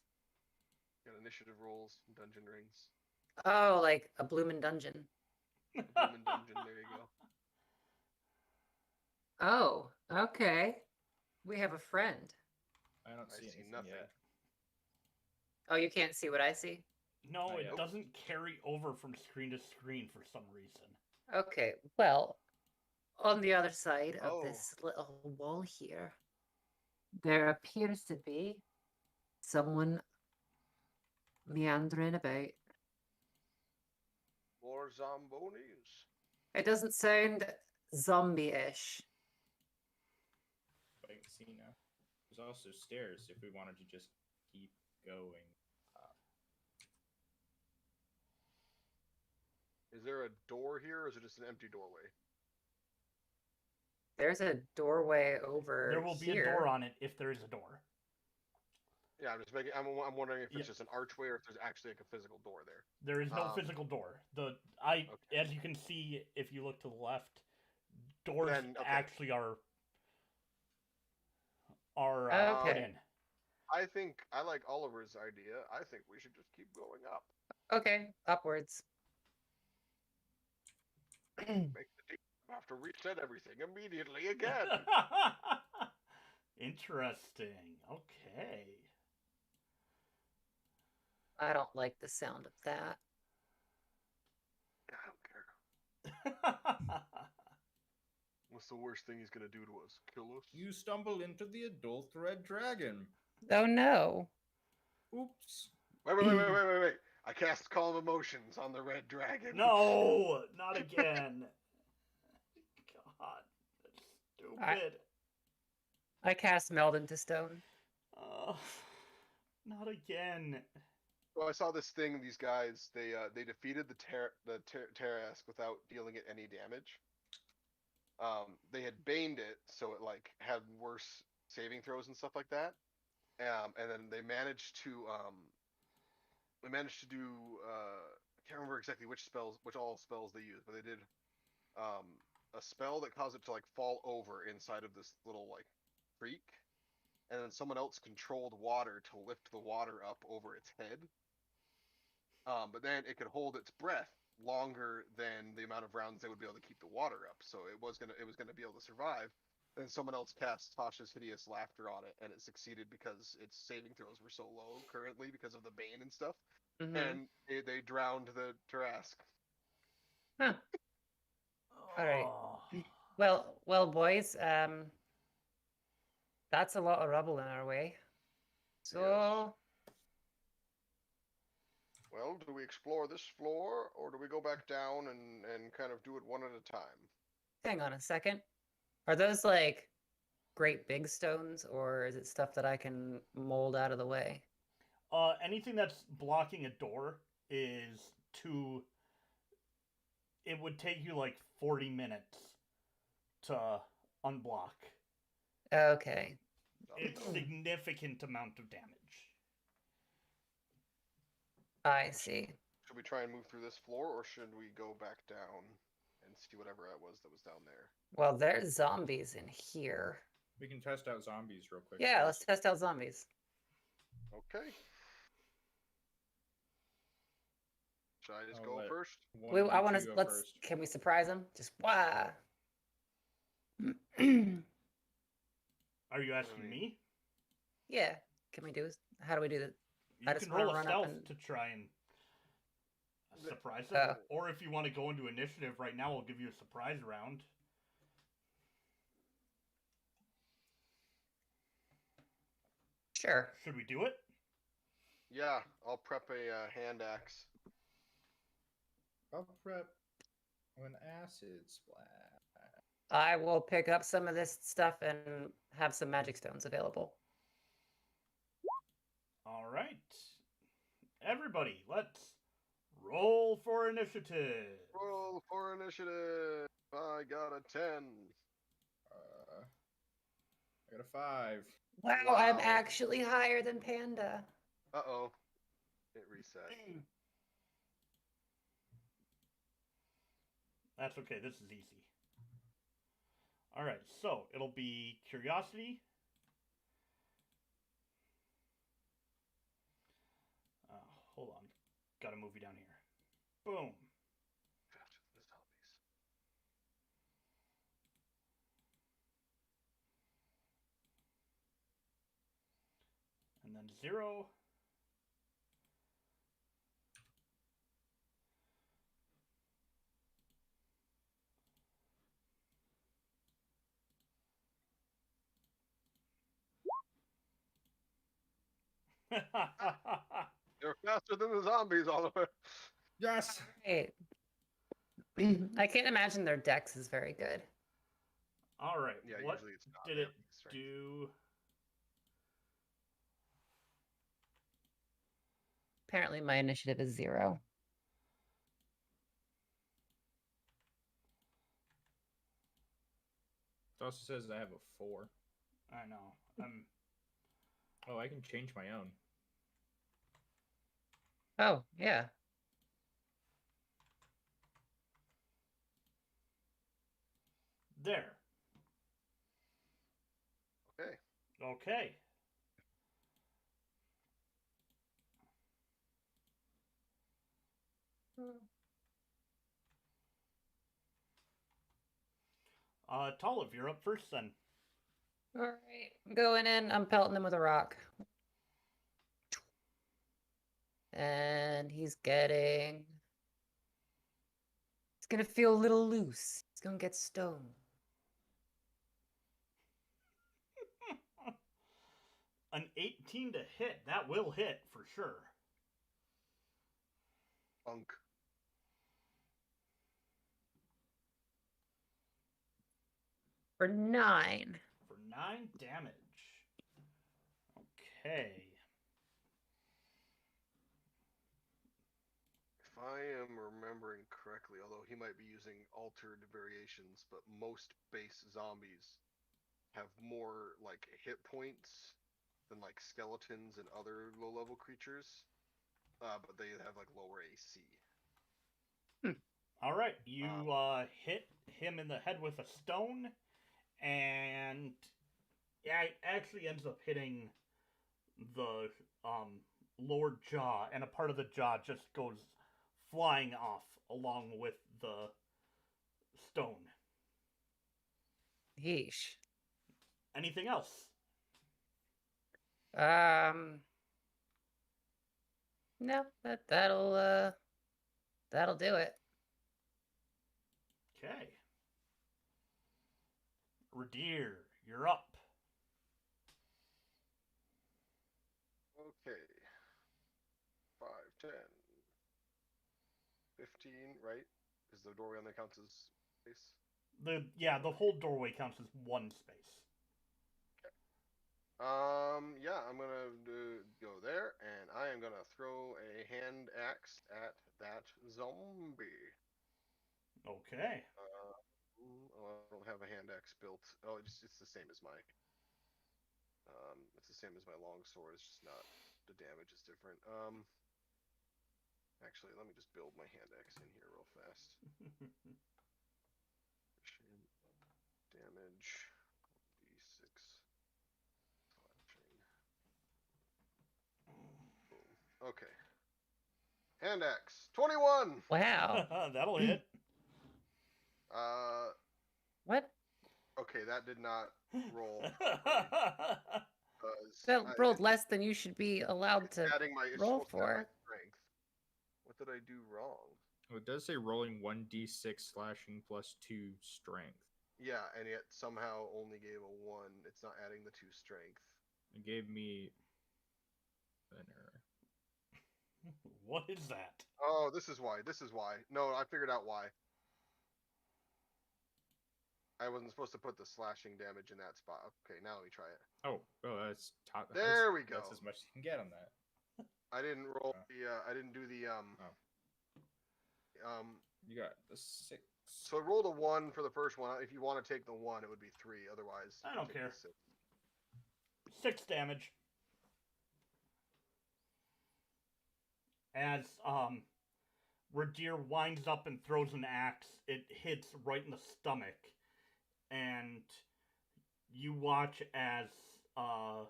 Got initiative rolls, dungeon rings. Oh, like a bloomin' dungeon. Bloomin' dungeon, there you go. Oh, okay. We have a friend. I don't see anything nothing. yet. Oh, you can't see what I see? No, it doesn't carry over from screen to screen for some reason. Okay, well, on the other side of this little wall here, there appears to be someone meandering about. More zombonis. It doesn't sound zombie-ish. I can see now. There's also stairs if we wanted to just keep going up. Is there a door here, or is it just an empty doorway? There's a doorway over There will be a door on it if there is a door. Yeah, I'm wondering if it's just an archway or if there's actually like a physical door there. There is no physical door. As you can see, if you look to the left, doors actually are in. I think I like Oliver's idea. I think we should just keep going up. Okay, upwards. Make the deal. Have to reset everything immediately again. Interesting. Okay. I don't like the sound of that. I don't care. the worst thing he's gonna do to us? Kill us? You stumble into the adult red dragon. Oh no. Oops. Wait. I cast Calm Emotions on the red dragon. No, not again. God, that's stupid. I cast Meld into Stone. Not again. So I saw this thing. These guys, they defeated the Tarrasque without dealing it any damage. They had baned it, so it like had worse saving throws and stuff like that. And then they managed to do I can't remember exactly which all spells they used, but they did a spell that caused it to like fall over inside of this little like creek, and then someone else controlled water to lift the water up over its head. But then it could hold its breath longer than the amount of rounds they would be able to keep the water up, so it was gonna be able to survive. Then someone else cast Tasha's Hideous Laughter on it, and it succeeded because its saving throws were so low currently because of the bane and stuff. Mhm. And they drowned the Tarrasque. Huh. All right. Oh. Well, boys. That's a lot of rubble in our way. So, Well, do we explore this floor, or do we go back down and kind of do it one at a time? hang on a second. Are those like great big stones, or is it stuff that I can mold out of the way? Anything that's blocking a door is too. It would take you like 40 minutes to unblock. Okay. It's significant amount of damage. I see. Should we try and move through this floor, or should we go back down and see whatever it was that was down there? Well, there's zombies in here. We can test out zombies real quick. Yeah, let's test out zombies. Okay. Should I just I'll go let first? I want to let's. Can we surprise them? Just wah. Are you asking me? Yeah. Can we do this? How do we do that? You I just can wanna roll a run up stealth and- to try and surprise them. Oh. Or if you want to go into initiative right now, I'll give you a surprise round. Sure. Should we do it? Yeah, I'll prep a hand axe. I'll prep an acid splash. I will pick up some of this stuff and have some magic stones available. All right. Everybody, let's roll for initiative. Roll for initiative. I got a 10. I got a 5. Wow, I'm Wow. actually higher than Panda. Uh-oh. It reset. That's okay, this is easy. Alright, so it'll be curiosity. Hold on. Gotta move you down here. Boom. Faster than the zombies. And then 0. They're faster than the zombies, Oliver. Yes! Right. I can't imagine their dex is very good. Alright, Yeah, what usually it's not. did They it have strength. do? Apparently my initiative is 0. It also says I have a 4. I know. Oh, I can change my own. Oh, yeah. There. Okay. Okay. Talamh, you're up first then. All right, I'm going in. I'm pelting him with a rock. And he's getting... He's gonna feel a little loose. He's gonna get stoned. An 18 to hit. That will hit for sure. Unk. For 9. For 9 damage. Okay. If I am remembering correctly, although he might be using altered variations, but most base zombies have more like hit points than like skeletons and other low-level creatures, but they have like lower AC. All right, you hit him in the head with a stone, and yeah, it actually ends up hitting the lower jaw, and a part of the jaw just goes flying off along with the stone. Yeesh. Anything else? No, that'll do it. Okay. Ridire, you're up. Okay. 5, 10, 15, right? Is the doorway on that counts as space? The whole doorway counts as one space. Yeah, I'm gonna go there, and I am gonna throw a hand axe at that zombie. Okay. I don't have a hand axe built. Oh, it's the same as my. It's the same as my longsword. It's just not the damage is different. Actually, let me just build my hand axe in here real fast. Damage d6 slashing. Boom. Okay. Hand axe 21. Wow. That'll hit. What? Okay, that did not roll. That rolled less than you should be allowed to adding my roll supposed to add my for. strength. What did I do wrong? Oh, it does say rolling 1d6 slashing plus 2 strength. Yeah, and yet somehow only gave a 1. It's not adding the 2 strength. It gave me an error. What is that? Oh, this is why. This is why. No, I figured out why. I wasn't supposed to put the slashing damage in that spot. Okay, now let me try it. Oh, that's top. There we go. That's as much as you can get on that. I didn't roll the. I didn't do the. You got the 6. So I rolled a 1 for the first one. If you want to take the 1, it would be 3. Otherwise, I you don't take the care. 6. 6 damage. As Ridire winds up and throws an axe, it hits right in the stomach, and you watch as a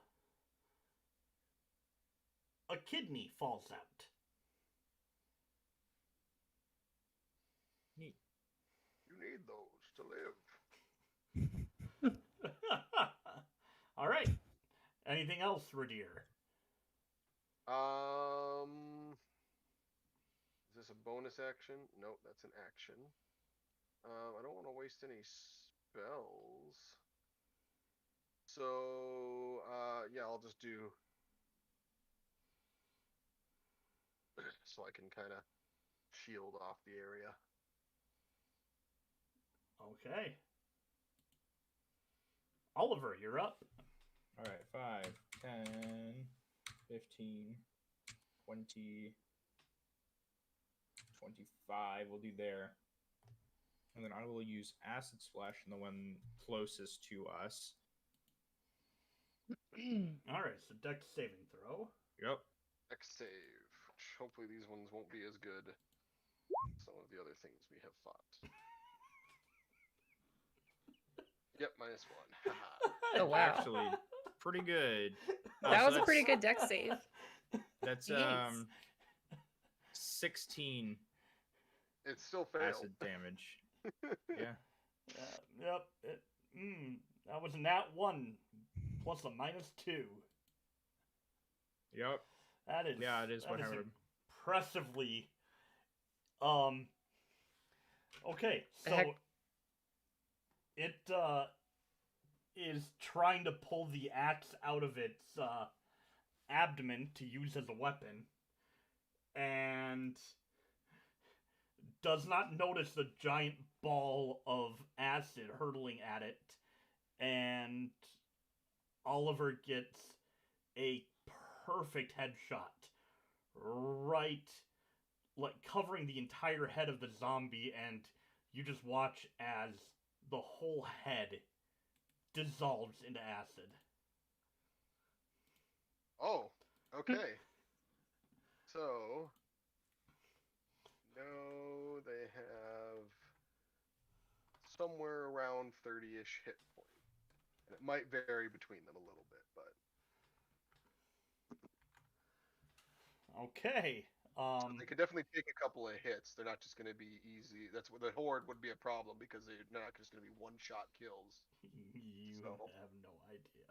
kidney falls out. Neat. You need those to live. All right. Anything else, Ridire? Is this a bonus action? Nope, that's an action. I don't want to waste any spells. So, yeah, I'll just do... so I can kind of shield off the area. Okay. Oliver, you're up. Alright, 5, 10, 15, 20, 25. We'll do there. And then I will use Acid Splash on the one closest to us. Alright, so dex saving throw. Yep. Dex save. Which hopefully these ones won't be as good as some of the other things we have fought. Yep, -1. Oh, wow. Actually, pretty good. That So was a pretty that's- good dex save. That's Jeez. 16 It still failed. acid damage. Yeah. Yep. That was a nat 1 plus a -2. Yep. That is. Yeah, it is that what happened. Impressively. Okay, The heck? so it is trying to pull the axe out of its abdomen to use as a weapon, and does not notice the giant ball of acid hurtling at it, and Oliver gets a perfect headshot right, like, covering the entire head of the zombie, and you just watch as the whole head dissolves into acid. Oh, okay. So, no, they have somewhere around 30-ish hit points. And it might vary between them a little bit, but... Okay. They could definitely take a couple of hits. They're not just going to be easy. That's what the horde would be a problem because they're not just going to be one-shot kills. You So. have no idea.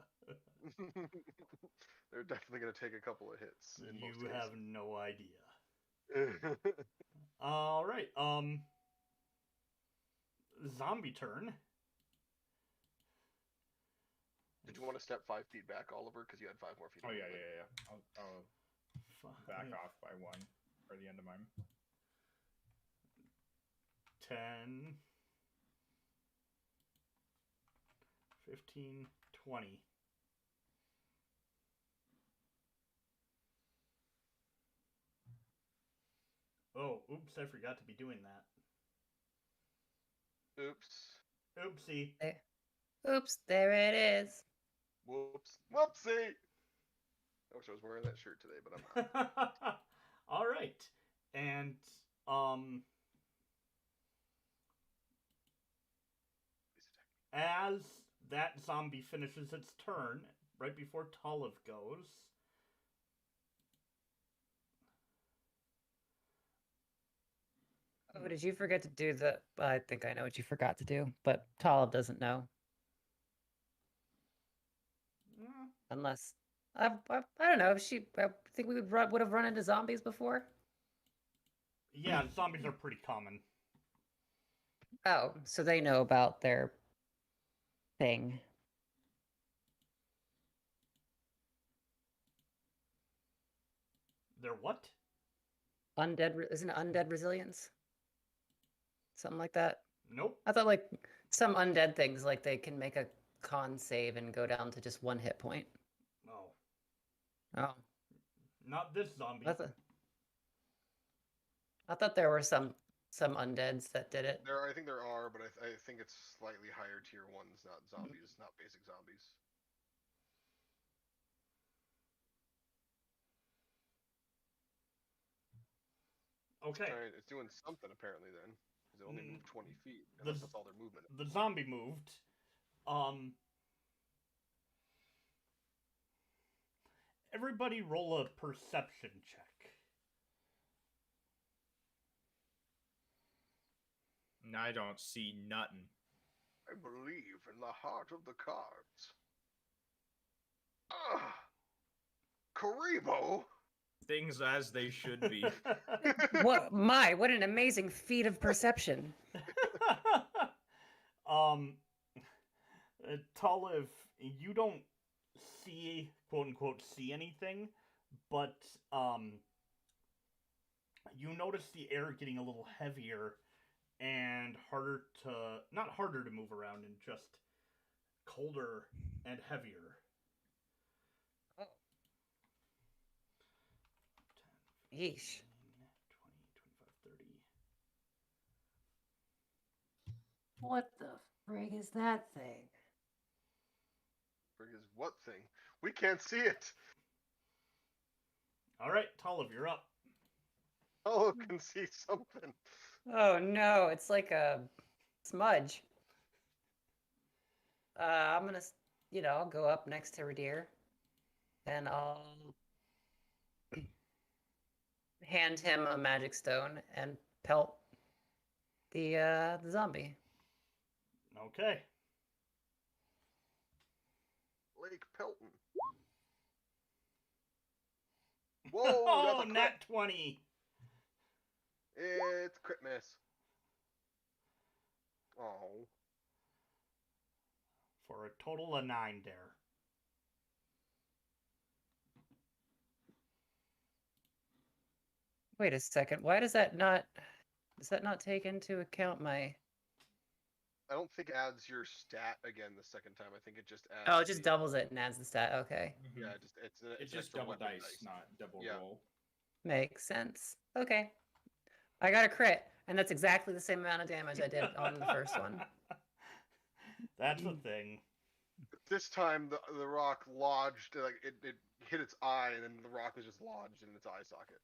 They're definitely going to take a couple of hits. In most You cases. have no idea. All right. Zombie turn. Did you want to step 5 feet back, Oliver? Because you had 5 more feet. Oh of yeah. movement. I'll back off by 1 for the end of mine. 10, 15, 20. Oh, oops, I forgot to be doing that. Oops. Oopsie. Oops, there it is. Whoops. Whoopsie! I wish I was wearing that shirt today, but I'm not. All right. And, as that zombie finishes its turn, right before Talamh goes, Oh, did you forget to do the... I think I know what you forgot to do, but Talamh doesn't know. Unless... I don't know. I think we would have run into zombies before. yeah, zombies are pretty common. Oh, so they know about their thing. Their what? Isn't it undead resilience? Something like that. Nope. I thought like some undead things, like they can make a con save and go down to just 1 hit point. Oh. Oh, Not this zombie. I thought there were some undeads that did it. I think there are, but I think it's slightly higher tier ones, not zombies, not basic zombies. Okay. It's doing something apparently then. Because it only moved 20 feet. The Unless that's all their movement. The zombie moved. Everybody roll a perception check. I don't see nothing. I believe in the heart of the cards. Ah! Karibo! Things as they should be. What an amazing feat of perception. Talamh, you don't see, quote unquote, see anything, but you notice the air getting a little heavier and not harder to move around, and just colder and heavier. Oh. Yeesh. 20, 25, 30. What the frig is that thing? Frig is what thing? We can't see it! Alright, Talamh, you're up. Oh, can see something. Oh no, it's like a smudge. I'm gonna, I'll go up next to Ridire, and I'll hand him a magic stone and pelt the zombie. Okay. Lake Pelton. Whoa, Oh, that's a crit. nat 20. It's crit miss. Oh. for a total of 9 there. Wait a second. Why does that not take into account my? I don't think it adds your stat again the second time. I think it just adds. Oh, it just the, doubles it and adds the stat. Okay, Yeah, Mhm. it's It's an just extra double weapon dice, not double Yeah. roll. makes sense. Okay, I got a crit, and that's exactly the same amount of damage I did on the first one. That's the thing. This time the rock lodged, like it hit its eye, and then the rock was just lodged in its eye socket.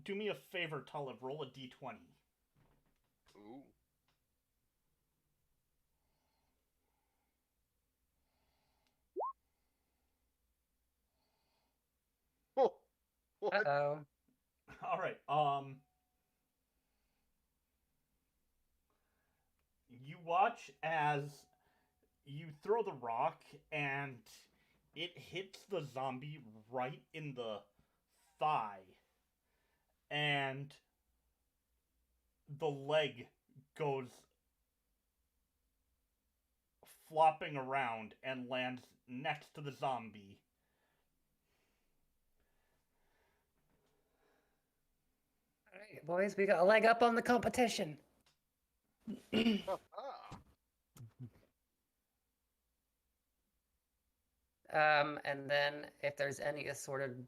Do me a favor, Talamh. Roll a d20. Ooh. Oh, what? Uh-oh. All right. You watch as you throw the rock and it hits the zombie right in the thigh, and the leg goes flopping around and lands next to the zombie. All right, boys, we got a leg up on the competition. Ah. And then if there's any assorted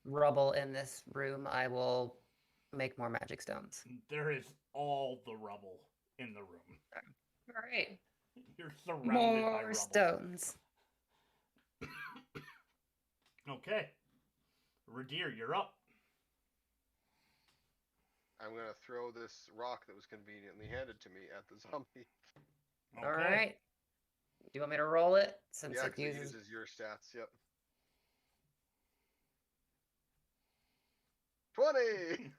rubble in this room, I will make more magic stones. There is all the rubble in the room. All right, You're surrounded by more rubble. stones. Okay. Ridire, you're up. I'm gonna throw this rock that was conveniently handed to me at the zombie. Okay. All right. Do you want me to roll it since Yeah, it 'cause uses? it uses your stats. Yep. 20.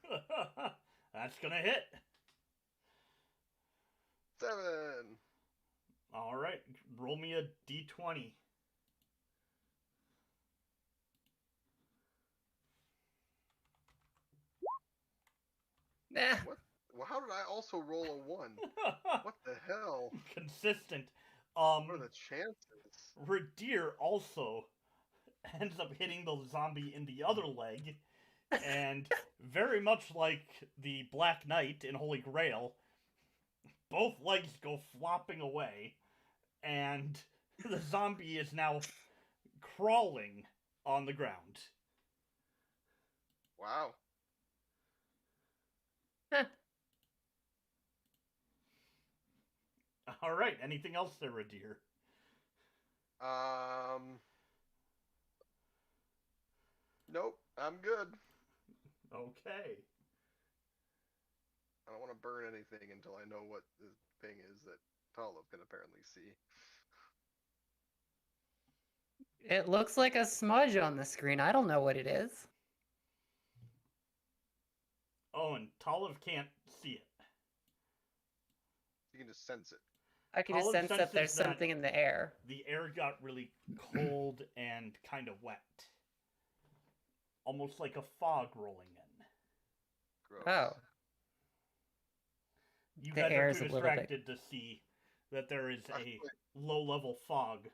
That's gonna hit. 7. All right. Roll me a d20. Nah. Well, how did I also roll a 1? What the hell? Consistent. What are the chances? Ridire also ends up hitting the zombie in the other leg, and very much like the Black Knight in Holy Grail, both legs go flopping away, and the zombie is now crawling on the ground. Wow. All right. Anything else there, Ridire? Nope. I'm good. Okay. I don't want to burn anything until I know what the thing is that Talamh can apparently see. It looks like a smudge on the screen. I don't know what it is. Oh, and Talamh can't see it. You can just sense it. I can just Talamh sense that senses there's that- something in the air. The air got really cold and kind of wet. Almost like a fog rolling in. Gross. Oh. You The guys air are is too a little bit- distracted to see that there is a Actually, low-level fog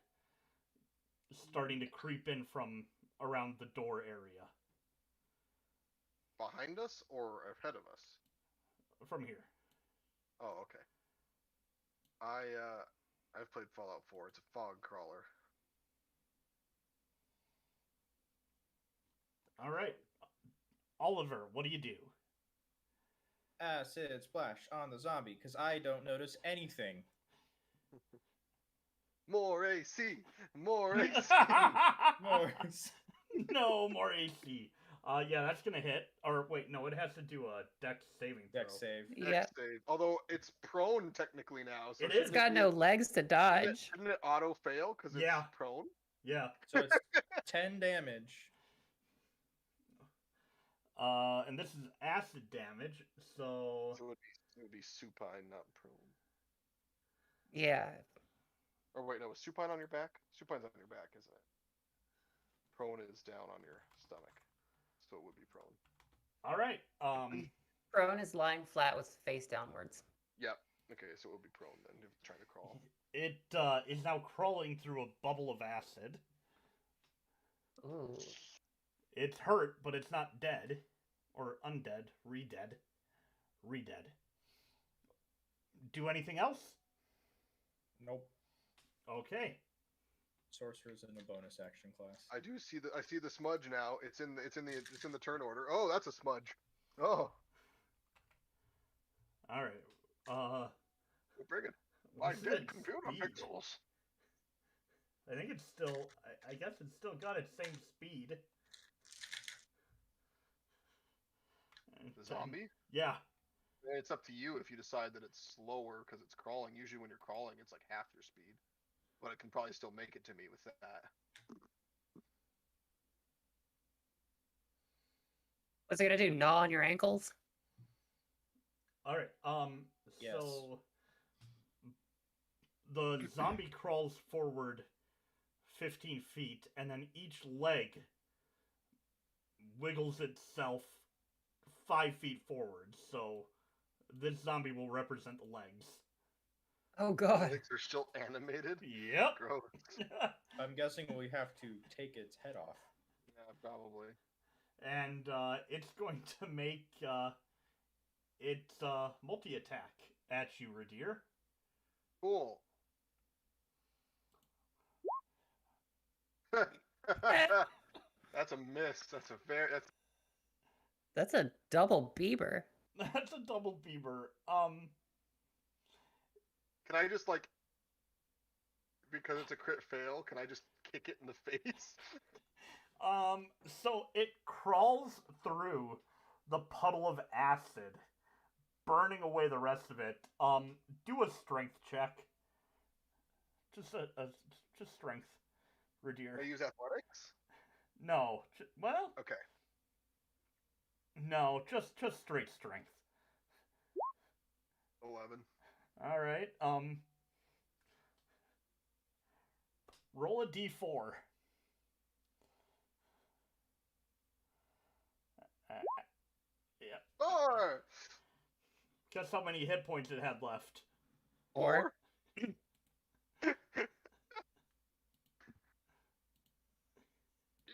starting to creep in from around the door area. behind us or ahead of us? From here. Oh, okay. I've played Fallout 4. It's a fog crawler. All right. Oliver, what do you do? Acid splash on the zombie, because I don't notice anything. More AC! More AC! More. No more AC. Yeah, that's gonna hit. Or wait, no, it has to do a dex saving throw. Dex save. Yeah. Dex save. Although it's prone technically now. So It shouldn't is. It's got no legs to dodge. Shouldn't it auto fail because it's Yeah. prone? Yeah. So it's 10 damage. And this is acid damage, so So it would be supine, not prone. Yeah. Or wait, no, is supine on your back? Supine's on your back, isn't it? Prone is down on your stomach. So it would be prone. all right. Prone is lying flat with face downwards. Yep. Okay, so it would be prone then, if it's trying to crawl. It is now crawling through a bubble of acid. Ooh. It's hurt, but it's not dead. Or undead. Re-dead. Re-dead. Do anything else? Nope. Okay. Sorcerer's in the bonus action class. I do see the smudge now. It's in the turn order. Oh, that's a smudge. Oh, Alright. Brigade. My What's dead its computer speed? pixels. I think it's still... I guess it's still got its same speed. The zombie? Yeah. It's up to you if you decide that it's slower because it's crawling. Usually when you're crawling, it's like half your speed. But it can probably still make it to me with that. What's it gonna do? Gnaw on your ankles? Alright, Yes. so... The zombie crawls forward 15 feet, and then each leg wiggles itself 5 feet forward, so this zombie will represent the legs. Oh The god. legs are still animated. Yep. Gross. I'm guessing we have to take its head off. Yeah, probably. And it's going to make its multi-attack at you, Ridire. Cool. That's a miss. That's a very. That's a double Bieber. That's a double beaver. Can I just like? Because it's a crit fail, can I just kick it in the face? So it crawls through the puddle of acid, burning away the rest of it. Do a strength check. Just just strength, Ridire. I use athletics. No, well, Okay. no, just straight strength. 11. All right. Roll a d4. Yeah. 4. Guess how many hit points it had left. 4.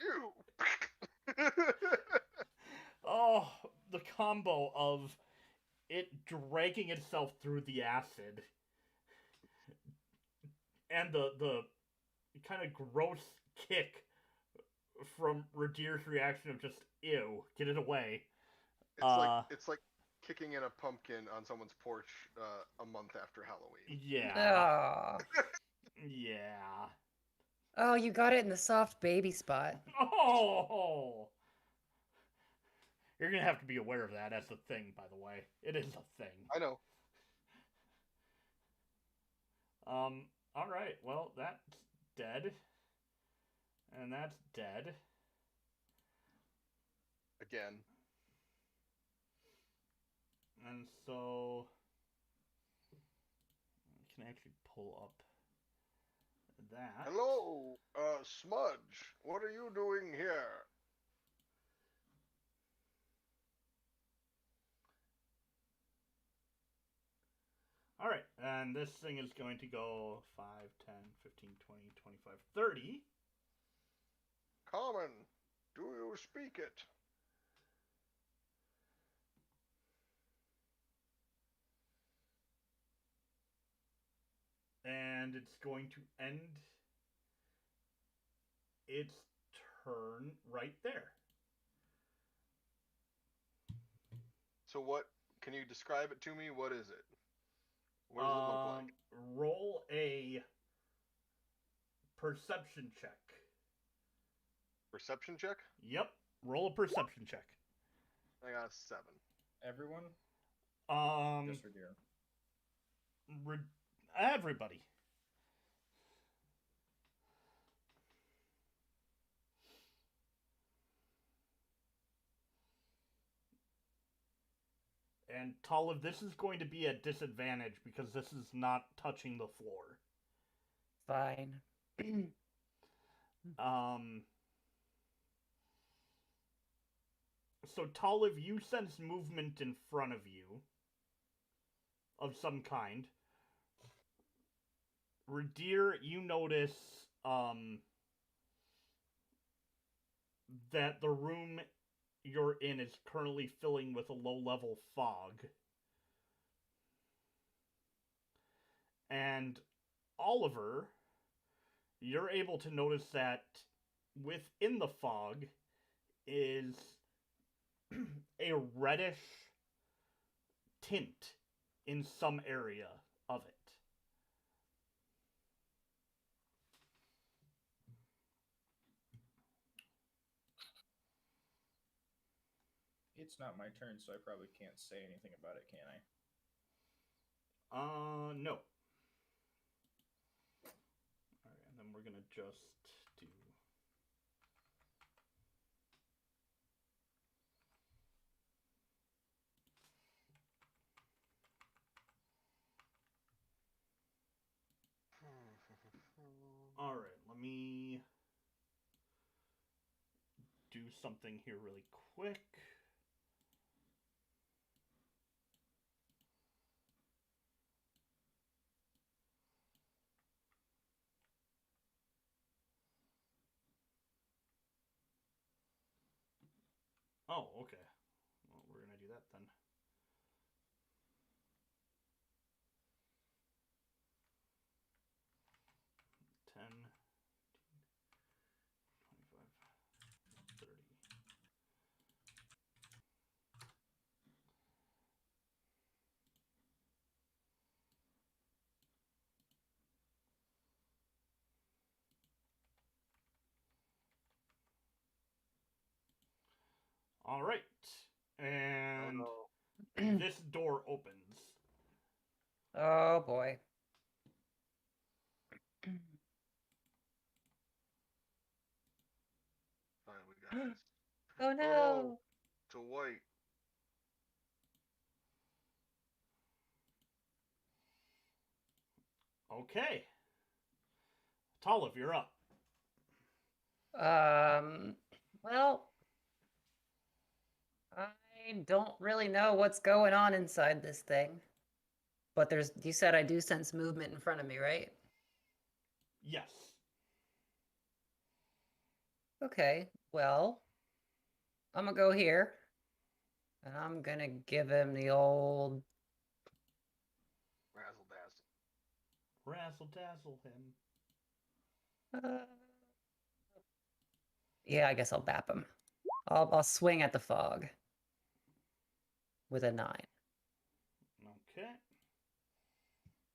You. Oh, the combo of it dragging itself through the acid and the kind of gross kick from Ridire's reaction of just ew, get it away. It's like kicking in a pumpkin on someone's porch a month after Halloween. Yeah. Oh. Yeah. Oh, you got it in the soft baby spot. Oh. You're gonna have to be aware of that as a thing, by the way. It is a thing. I know. Alright, well, that's dead. And that's dead. Again. And so... I can actually pull up that. Hello, Smudge. What are you doing here? Alright, and this thing is going to go 5, 10, 15, 20, 25, 30. Common, do you speak it? And it's going to end its turn right there. So what, can you describe it to me? What is it? What does it look like? Roll a perception check. Perception check? Yep, roll a perception check. I got a 7. Everyone? Just Ridire. Everybody. And Talamh, this is going to be a disadvantage because this is not touching the floor. Fine. So Talamh, you sense movement in front of you. of some kind. Ridire, you notice that the room you're in is currently filling with a low-level fog. And Oliver, you're able to notice that within the fog is a reddish tint in some area of it. It's not my turn, so I probably can't say anything about it, can I? No. Alright, and then we're gonna just do... Alright, let me do something here really quick. Oh, okay. Well, we're gonna do that then. $10, 25, 30. All right, and this door opens. Oh boy. Fine, we got this. Oh no. Oh, to white. Okay. Talamh, you're up. Well, I don't really know what's going on inside this thing. But you said I do sense movement in front of me, right? Yes. Okay, well, I'm gonna go here. And I'm gonna give him the old... Razzle dazzle. Razzle dazzle him. Yeah, I guess I'll bap him. I'll swing at the fog. With a 9. Okay.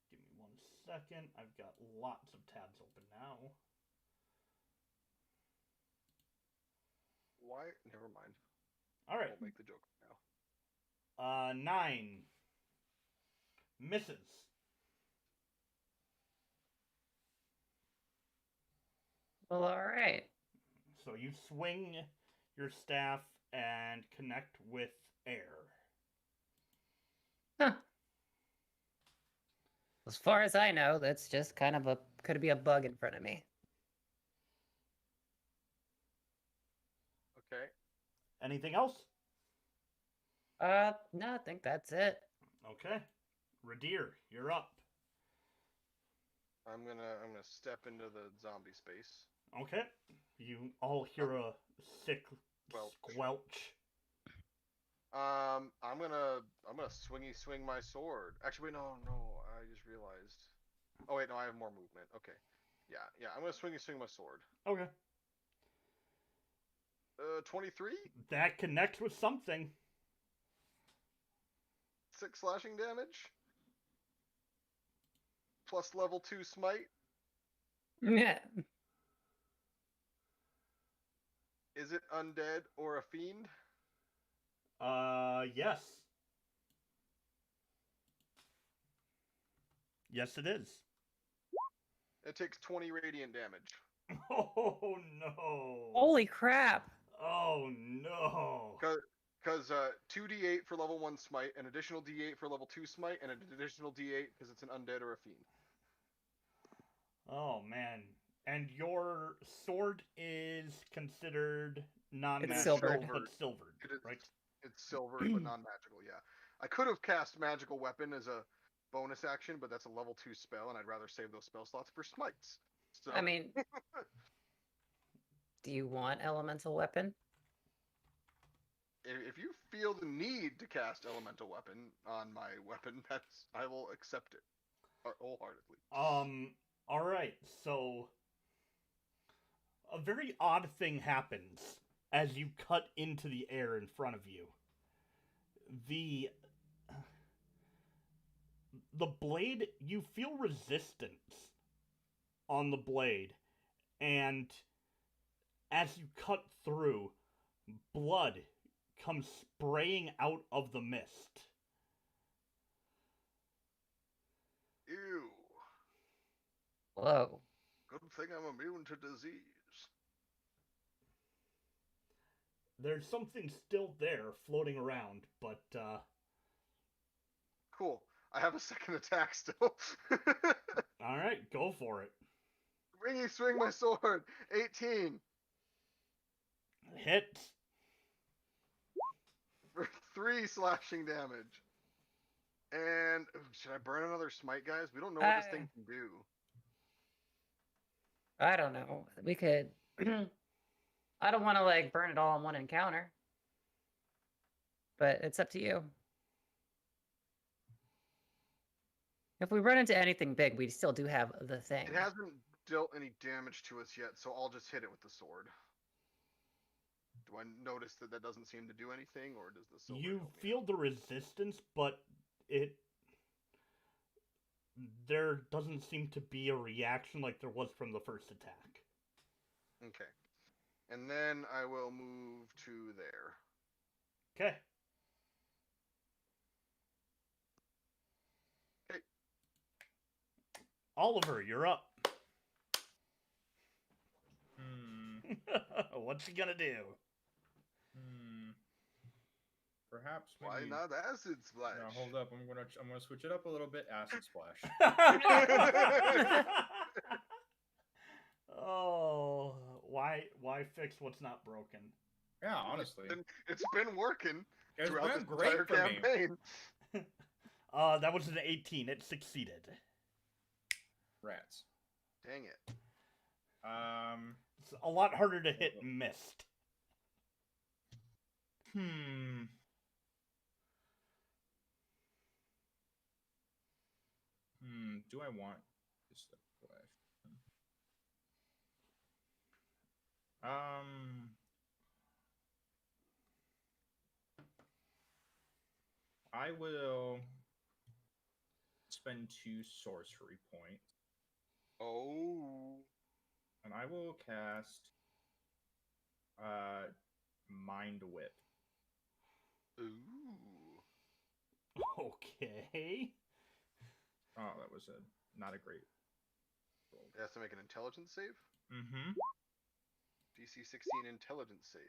Give me 1 second. I've got lots of tabs open now. Why? Never mind. All right. We'll make the joke now. 9. Misses. Well, all right. So you swing your staff and connect with air. Huh. As far as I know, that's just kind of could be a bug in front of me. Okay. Anything else? No, I think that's it. Okay. Ridire, you're up. I'm gonna step into the zombie space. Okay. You all hear a sick squelch. I'm gonna swing my sword. Actually, wait, no, I just realized. Oh wait, no, I have more movement. Okay. Yeah, I'm gonna swing my sword. Okay. 23? That connects with something. 6 slashing damage. Plus level 2 smite. Yeah. Is it undead or a fiend? Yes. Yes, it is. It takes 20 radiant damage. Oh, no. Holy crap. Oh, no. Because 2d8 for level 1 smite, an additional d8 for level 2 smite, and an additional d8 because it's an undead or a fiend. Oh, man. And your sword is considered non-magical, silvered. but silvered, right? It's silvered, but non-magical, yeah. I could have cast magical weapon as a bonus action, but that's a level 2 spell, and I'd rather save those spell slots for smites. So I mean, do you want elemental weapon? if you feel the need to cast elemental weapon on my weapon, I will accept it wholeheartedly. All right. So a very odd thing happens as you cut into the air in front of you. The blade, you feel resistance on the blade, and as you cut through, blood comes spraying out of the mist. Ew. Whoa. Good thing I'm immune to disease. There's something still there floating around, but Cool. I have a second attack still. all right, go for it. Ringy swing my sword. 18 Hit. for 3 slashing damage. And should I burn another smite, guys? We don't know what this thing can do. I don't know. We could. I don't want to like burn it all in one encounter, but it's up to you. If we run into anything big, we still do have the thing. It hasn't dealt any damage to us yet, so I'll just hit it with the sword. Do I notice that that doesn't seem to do anything, or does the silver You help me feel out? the resistance, but there doesn't seem to be a reaction like there was from the first attack. Okay. And then I will move to there. Okay. Okay. Oliver, you're up. Hmm. What's he gonna do? Perhaps Why maybe. not acid splash? No, hold up. I'm gonna switch it up a little bit. Acid splash. Oh, why fix what's not broken? Yeah, honestly, It's been working it's throughout been this great entire for me. campaign. That was an 18. It succeeded. Rats. Dang it. It's a lot harder to hit mist. Do I want this question? I will spend 2 sorcery points, Oh. and I will cast Mind Whip. Ooh. Okay. Oh, that was not a great roll. It has to make an intelligence save? Mm-hmm. DC 16 intelligence save.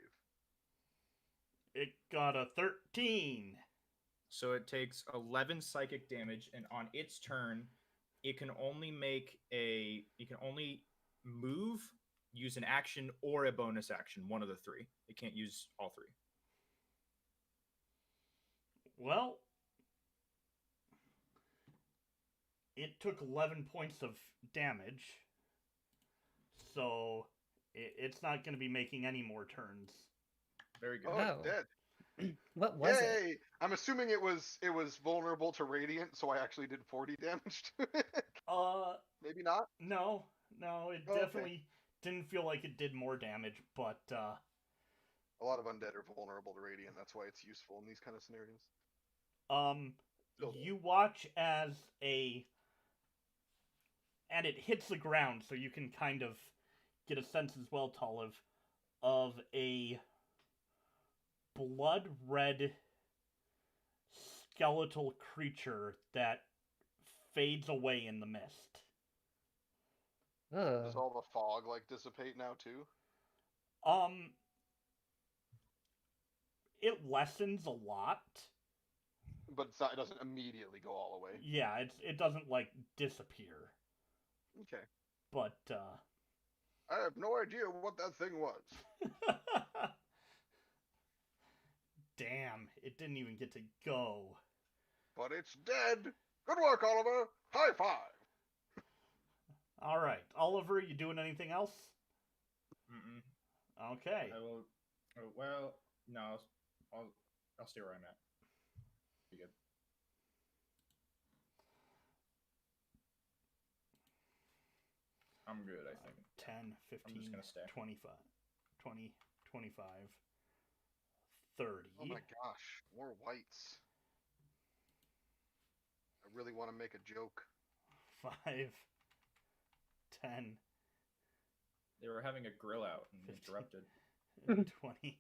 It got a 13. So it takes 11 psychic damage, and on its turn, it can only move, use an action, or a bonus action. One of the 3. It can't use all 3. Well, it took 11 points of damage, so it's not going to be making any more turns. Very good. Oh, Oh. it's dead. What was it? Yay! I'm assuming it was vulnerable to radiant, so I actually did 40 damage to it. Maybe not. No, it Oh, okay. definitely didn't feel like it did more damage, but A lot of undead are vulnerable to radiant. That's why it's useful in these kind of scenarios. you watch as and it hits the ground, so you can kind of get a sense as well, Talamh, of a blood red skeletal creature that fades away in the mist. Does all the fog dissipate now too? It lessens a lot. But it's not, it doesn't immediately go all away. Yeah, it doesn't disappear. Okay. But I have no idea what that thing was. damn, it didn't even get to go. But it's dead. Good work, Oliver. High five. All right, Oliver, you doing anything else? Mm-mm. Okay. I will. Oh, well, no. I'll stay where I'm at. Be good. I'm good, I think. 10, 15, just gonna stay. 25, 20, 25, 30. Oh my gosh, more whites. I really want to make a joke. 5, 10, They were having a grill out and 15. interrupted. 20,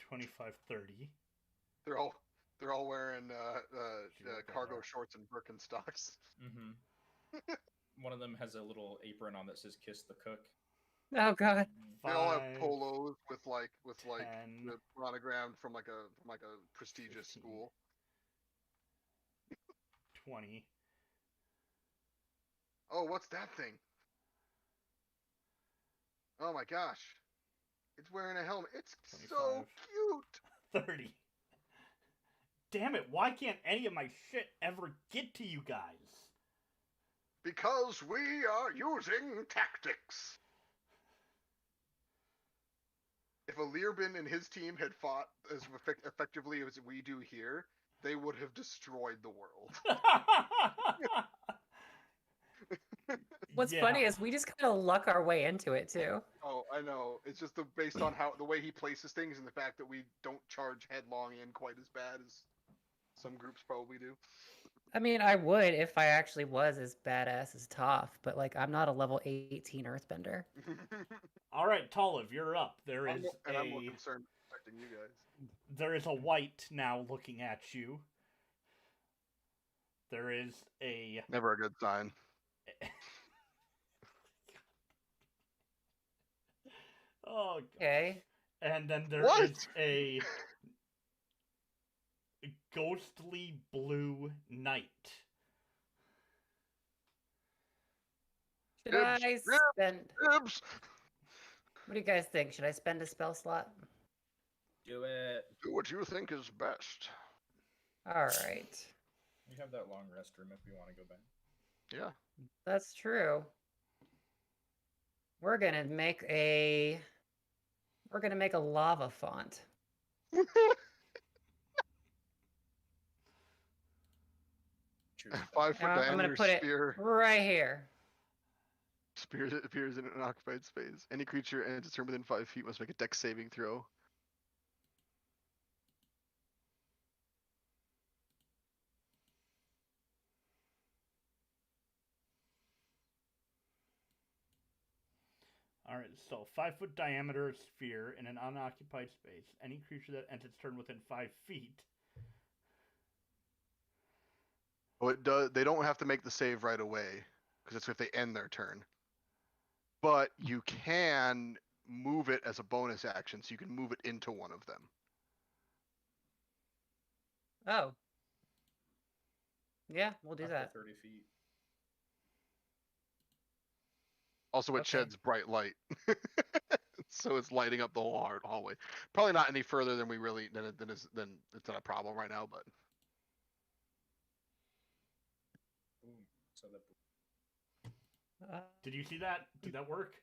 25, 30. They're all wearing cargo there. shorts and Birkenstocks. Mm-hmm. One of them has a little apron on that says "Kiss the Cook." Oh god. They all have 5, polos with 10, the monogram from like a prestigious 15. school. 20. Oh, what's that thing? Oh my gosh. It's wearing a helmet. It's so 25. cute. 30. Damn it, why can't any of my shit ever get to you guys? Because we are using tactics. If Alirbin and his team had fought as effectively as we do here, they would have destroyed the world. What's funny is we just kind of luck our way into it too. Oh, I know. It's just based on the way he places things and the fact that we don't charge headlong in quite as bad as some groups probably do. I mean, I would if I actually was as badass as Toph, but like I'm not a level 18 Earthbender. All right, Talamh, you're up. I'm more concerned with protecting you guys. There is a white now looking at you. There is a Never a good sign. oh god. Okay. And then there What? is a ghostly blue knight. Should Dibs, I dibs. spend? Dibs! What do you guys think? Should I spend a spell slot? Do it. Do what you think is best. All right. We have that long rest room if we want to go back. Yeah. That's true. We're gonna make a lava font. Choose that. 5 foot I'm gonna diameter put it spear. right here. Spear that appears in an occupied space. Any creature and its turn within 5 feet must make a dex saving throw. All right, so 5-foot diameter sphere in an unoccupied space. Any creature that ends its turn within 5 feet. Oh, it does. They don't have to make the save right away because it's if they end their turn. But you can move it as a bonus action, so you can move it into one of them. Oh. Yeah, we'll do After that. 30 feet. Also, it Okay. sheds bright light, so it's lighting up the whole hallway. Probably not any further than we really than it's not a problem right now, but Boom. So that. Did you see that? Did that work?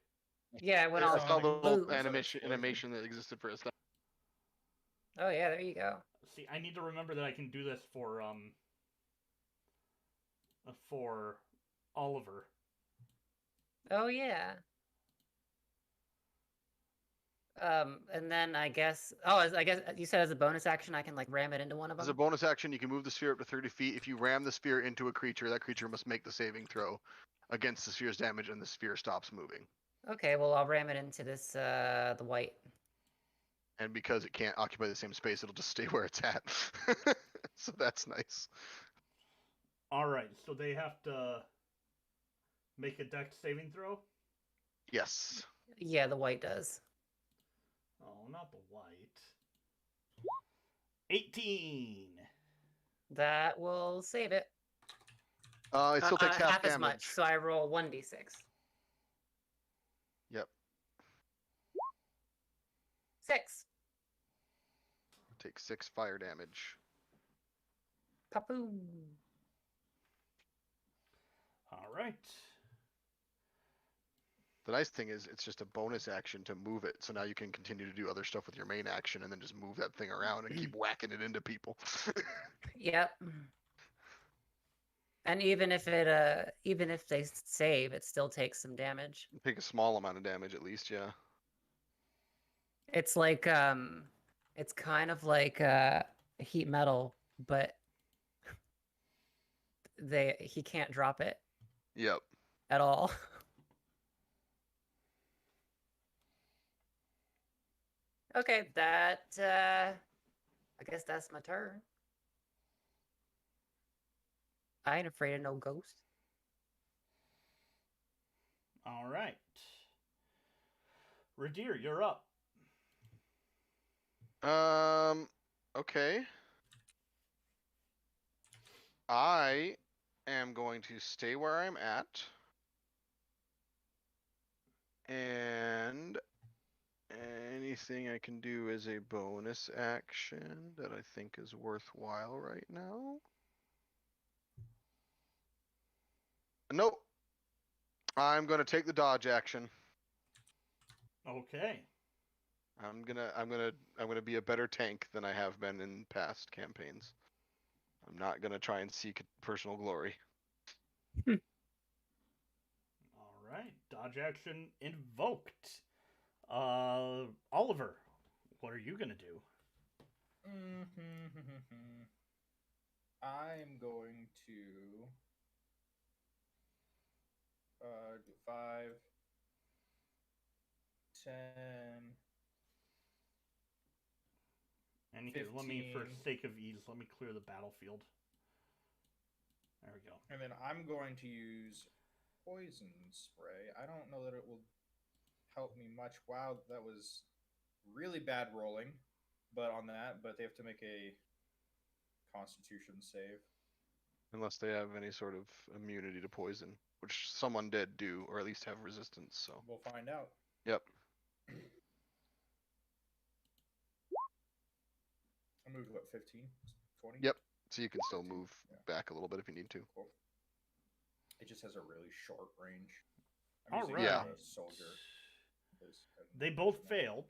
Yeah, it went I all saw the little blue. animation that existed for a second. Oh yeah, there you go. See, I need to remember that I can do this for Oliver. Oh yeah. And then I guess you said as a bonus action I can like ram it into one of As a them. bonus action, you can move the sphere up to 30 feet. If you ram the sphere into a creature, that creature must make the saving throw against the sphere's damage, and the sphere stops moving. Okay, well I'll ram it into this the white. And because it can't occupy the same space, it'll just stay where it's at. So that's nice. All right, so they have to make a dex saving throw. Yes. Yeah, the white does. Oh, not the white. 18. That will save it. It still takes half as damage. much, so I roll 1d6. Yep. 6. Take 6 fire damage. Kaboom. All right. The nice thing is it's just a bonus action to move it, so now you can continue to do other stuff with your main action and then just move that thing around and keep whacking it into people. Yep. And even if they save, it still takes some damage. Take a small amount of damage at least, yeah. It's like it's kind of like heat metal, but he can't drop it Yep. at all. Okay, that I guess that's my turn. I ain't afraid of no ghost. All right. Ridire, you're up. Okay. I am going to stay where I'm at. And anything I can do as a bonus action that I think is worthwhile right now. Nope. I'm gonna take the dodge action. Okay. I'm gonna be a better tank than I have been in past campaigns. I'm not gonna try and seek personal glory. All right. Dodge action invoked. Oliver, what are you gonna do? I'm going to do 5, 10. And here, let me, for 15. sake of ease, let me clear the battlefield. There we go. And then I'm going to use poison spray. I don't know that it will help me much. Wow, that was really bad rolling, but they have to make a Constitution save. Unless they have any sort of immunity to poison, which someone did do, or at least have resistance, so. We'll find out. Yep. I moved, what, 15? 20? Yep. So you can still 15? move Yeah. back a little bit if you need to. Cool. It just has a really short range. All using right. Yeah. a soldier. They both failed.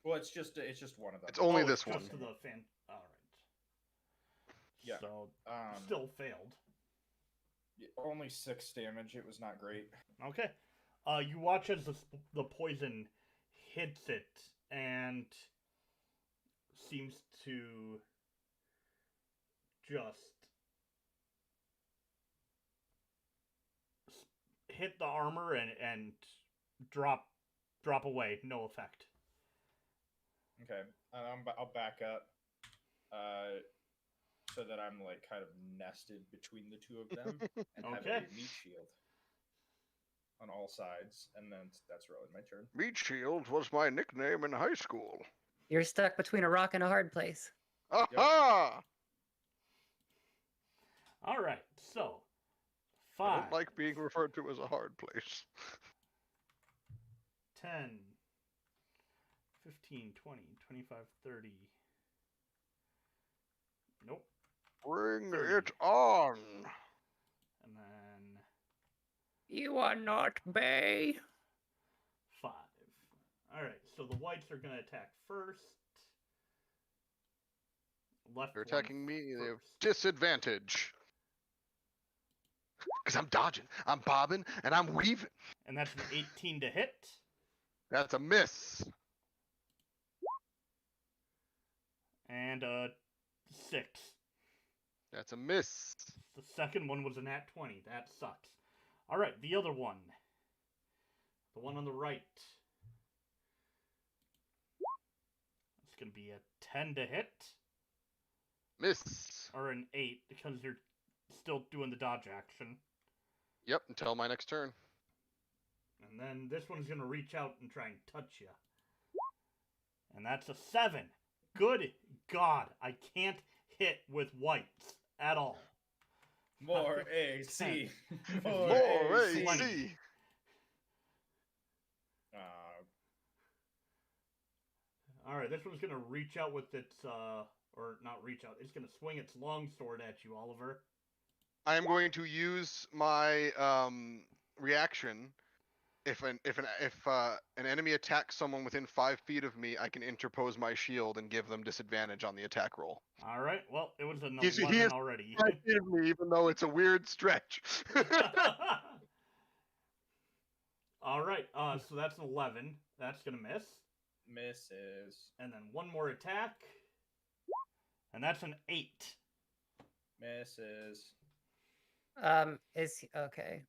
Well, it's just one of them. It's only Oh, this it's one. just to the fan. All right. Yeah. So Um, still failed. only 6 damage. It was not great. Okay. You watch as the poison hits it and seems to just hit the armor and drop away. No effect. Okay, I'll back up, so that I'm like kind of nested between the two of them, and have Okay. a meat shield on all sides, and then that's really my turn. Meat Shield was my nickname in high school. You're stuck between a rock and a hard place. Aha! All right. So I 5, don't like being referred to as a hard place. 10, 15, 20, 25, 30. Nope. Bring 30. it on! And then You are not Bay. 5. All right. So the Wights are going to attack first. Left. They're one attacking me, they have first. disadvantage. Because I'm dodging, I'm bobbing, and I'm weaving. And that's an 18 to hit. That's a miss. And a 6. That's a miss. The second one was a nat 20. That sucks. All right, the other one. The one on the right. It's going to be a 10 to hit. Miss. Or an 8, because you're still doing the dodge action. Yep, until my next turn. And then this one's going to reach out and try and touch you. And that's a 7. Good God, I can't hit with Wights at all. More AC. More AC. AC. All right, this one's going to reach out with its, or not reach out, it's going to swing its longsword at you, Oliver. I am going to use my reaction. If an enemy attacks someone within 5 feet of me, I can interpose my shield and give them disadvantage on the attack roll. All right. Well, it was an He 11 is already. 5 feet of me, even though it's a weird stretch. All right. So that's an 11. That's gonna miss. Misses. And then one more attack, and that's an 8. Misses. Is he, okay.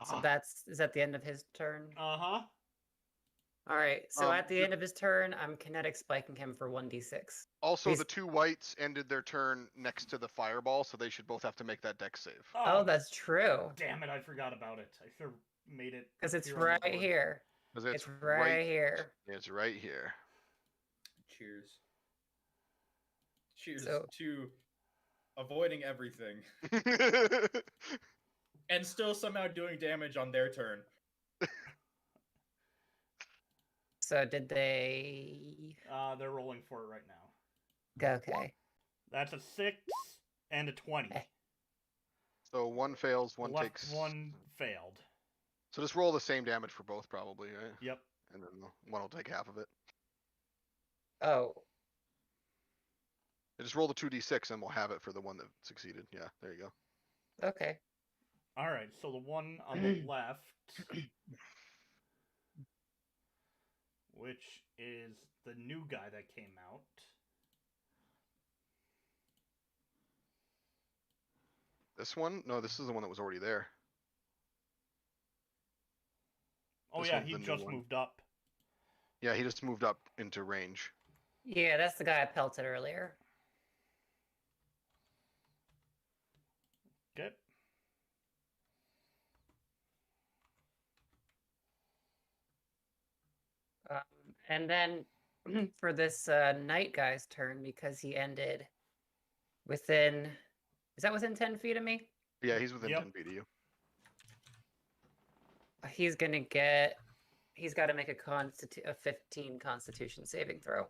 So Ah. is that the end of his turn? Uh-huh. All right. So at the the- end of his turn, I'm kinetic spiking him for 1d6. Also, He's- the 2 wights ended their turn next to the fireball, so they should both have to make that dex save. Oh, that's true. Damn it! I forgot about it. I should have made it. Because it's appear on the right board. here. 'Cause It's right here. It's right here. Cheers. Cheers So- to avoiding everything and still somehow doing damage on their turn. So did they? They're rolling for it right now. Okay. That's a 6 and a 20. Eh. So one fails, The one left takes. one failed. So just roll the same damage for both, probably, right? Yep. And then one will take half of it. Oh, Just roll the 2d6 and we'll have it for the one that succeeded. Yeah, there you go. okay. All right. So the one on the left, which is the new guy that came out. This one? No, this is the one that was already there. Oh This yeah, one's he the new just one. moved up. Yeah, he just moved up into range. Yeah, that's the guy I pelted earlier. Okay. And then for this night guy's turn, because he ended within. Is that within 10 feet of me? Yeah, he's within Yep. 10 feet of you. He's gonna get. He's got to make a 15 Constitution saving throw.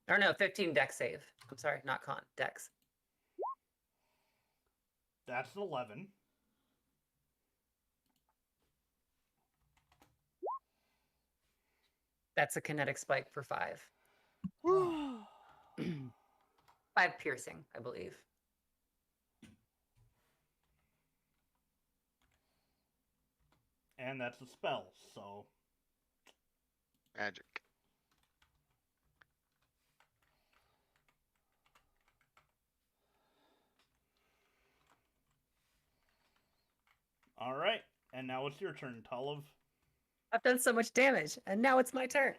Or no, 15 Dex save. I'm sorry, not con, Dex. That's an 11. That's a kinetic spike for 5. 5 piercing, I believe. And that's a spell, so Magic. all right. And now it's your turn, Talamh. I've done so much damage, and now it's my turn.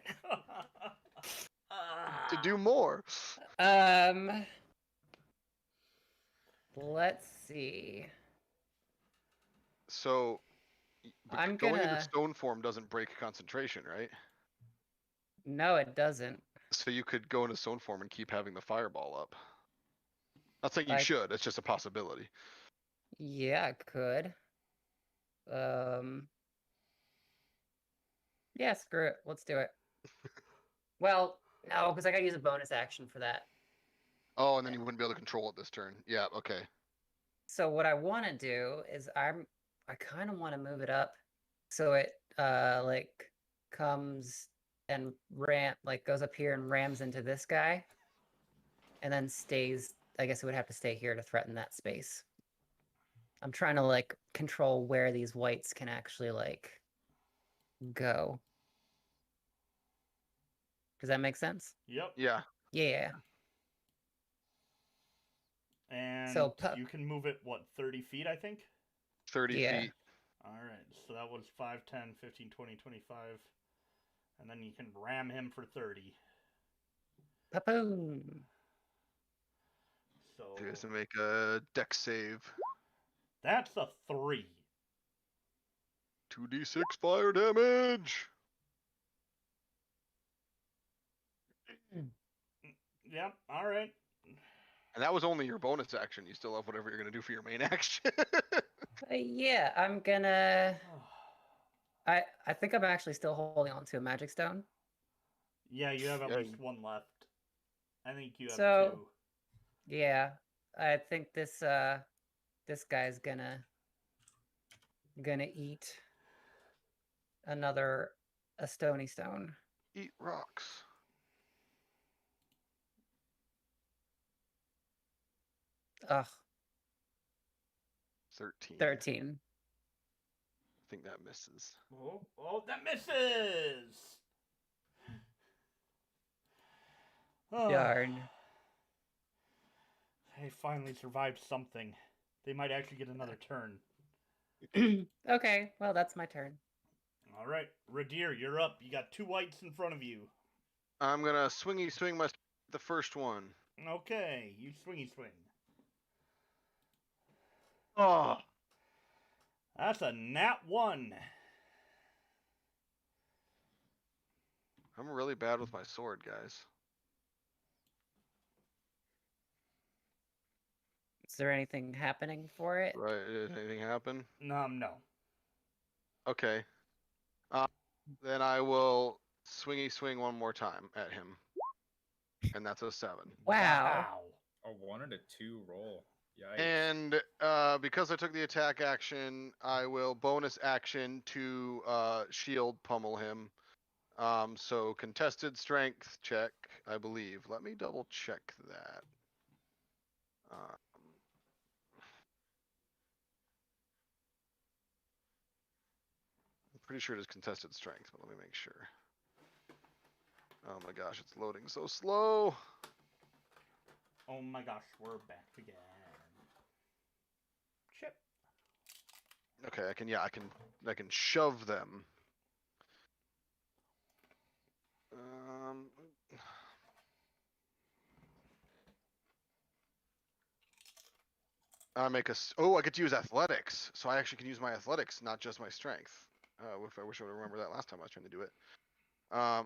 To do more. Let's see. So, I'm going into gonna- stone form doesn't break concentration, right? No, it doesn't. So you could go into stone form and keep having the fireball up. Not saying you Like- should, it's just a possibility. Yeah, I could. Yeah, screw it. Let's do it. Well, no, because I gotta use a bonus action for that. Oh, and then you wouldn't be able to control it this turn. Yeah, okay. So what I want to do is I kind of want to move it up so it like comes and goes up here and rams into this guy, and then stays. I guess it would have to stay here to threaten that space. I'm trying to like control where these wights can actually like go. Does that make sense? Yep. Yeah. Yeah. And So, you can move it, what, 30 feet, I think? 30 Yeah. feet. All right. So that was 5, 10, 15, 20, 25. And then you can ram him for 30. Papoom. So He has to make a dex save. that's a 3. 2d6 fire damage. Yep. All right. And that was only your bonus action. You still have whatever you're going to do for your main action. Yeah, I'm gonna. I think I'm actually still holding on to a magic stone. Yeah, you have at Yeah, least one left. I think you have So- 2. Yeah, I think this this guy's gonna eat a stony stone. Eat rocks. Ugh, 13. 13. I think that misses. Oh, that misses! Oh, Darn. they finally survived something. They might actually get another turn. Okay, well, that's my turn. All right, Ridire, you're up. You got 2 wights in front of you. I'm gonna swing the first one. Okay, you swingy swing. Oh, That's a nat 1. I'm really bad with my sword, guys. Is there anything happening for it? Right? Did anything happen? No. Okay. Then I will swing one more time at him, and that's a 7. Wow. A 1 and a 2 roll. Yikes. And because I took the attack action, I will bonus action to shield pummel him. So contested strength check, I believe. Let me double check that. I'm pretty sure it is contested strength, but let me make sure. Oh my gosh, it's loading so slow. Oh my gosh, we're back again. Chip. Okay, I can shove them. I get to use athletics, so I actually can use my athletics, not just my strength. I wish I would remember that last time I was trying to do it.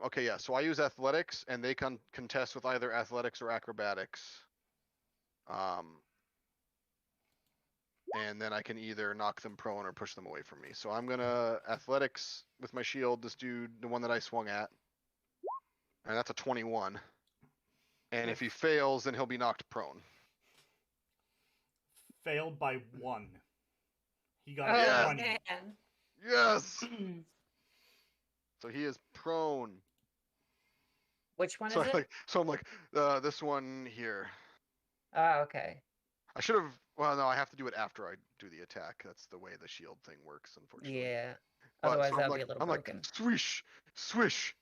Okay, yeah, so I use athletics, and they can contest with either athletics or acrobatics. And then I can either knock them prone or push them away from me. So I'm gonna athletics with my shield, this dude, the one that I swung at. And that's a 21. And if he fails, then he'll be knocked prone. Failed by 1. He got Oh, 20. man. Yes! So he is prone. Which one So is it? I'm like, this one here. Oh, okay. I should have. Well, no, I have to do it after I do the attack. That's the way the shield thing works, unfortunately. Yeah. But, Otherwise, so that I'm would like, be a little I'm broken. like, swish, swish,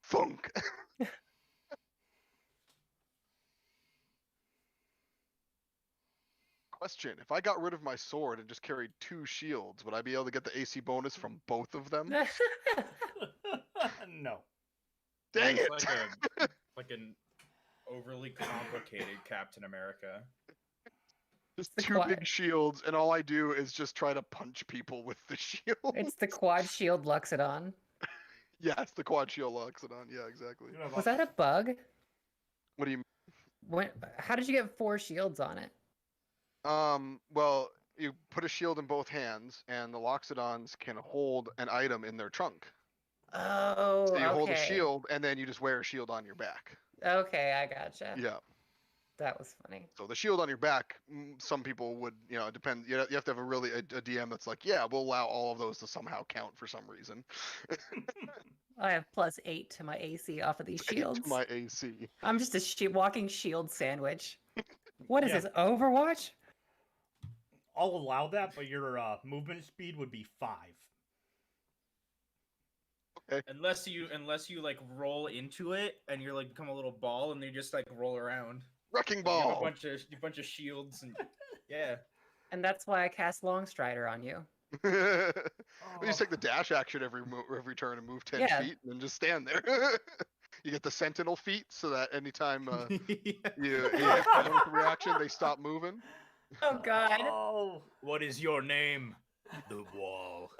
thunk. Question: if I got rid of my sword and just carried 2 shields, would I be able to get the AC bonus from both of them? No. Dang it! Like an overly complicated Captain America. Just the 2 quad- big shields, and all I do is just try to punch people with the shield. It's the quad shield Luxodon. Yes, the quad shield locks it on. Yeah, exactly. Was that a bug? What do you How did you get 4 shields on it? Well, you put a shield in both hands, and the Loxodons can hold an item in their trunk. Oh, So you hold a okay. shield, and then you just wear a shield on your back. Okay, I gotcha. Yeah. That was funny. So the shield on your back, some people would, it depends. You have to have a DM that's like, yeah, we'll allow all of those to somehow count for some reason. I have +8 to my AC off of these shields. My AC. I'm just a walking shield sandwich. What is Yeah. this, Overwatch? I'll allow that, but your movement speed would be 5. Okay. Unless you like roll into it and you're like become a little ball and you just like roll around. Wrecking You ball. have a bunch of shields and yeah. And that's why I cast Longstrider on you. You just take the dash action every turn and move 10 Yeah. feet and then just stand there. You get the sentinel feet so that anytime you hit them with a reaction, they stop moving. Oh, God. Oh. What is your name? The Wall.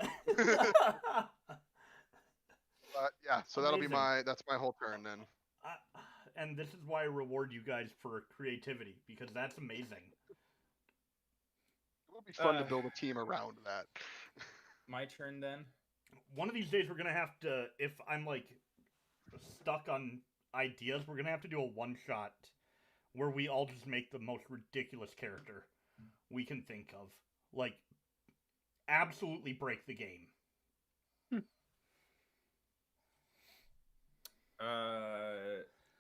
But yeah, so Amazing. that's my whole turn then. And this is why I reward you guys for creativity, because that's amazing. It would be fun to build a team around that. My turn then. One of these days we're gonna have to, if I'm like stuck on ideas, we're gonna have to do a one-shot where we all just make the most ridiculous character. we can think of. Like, absolutely break the game.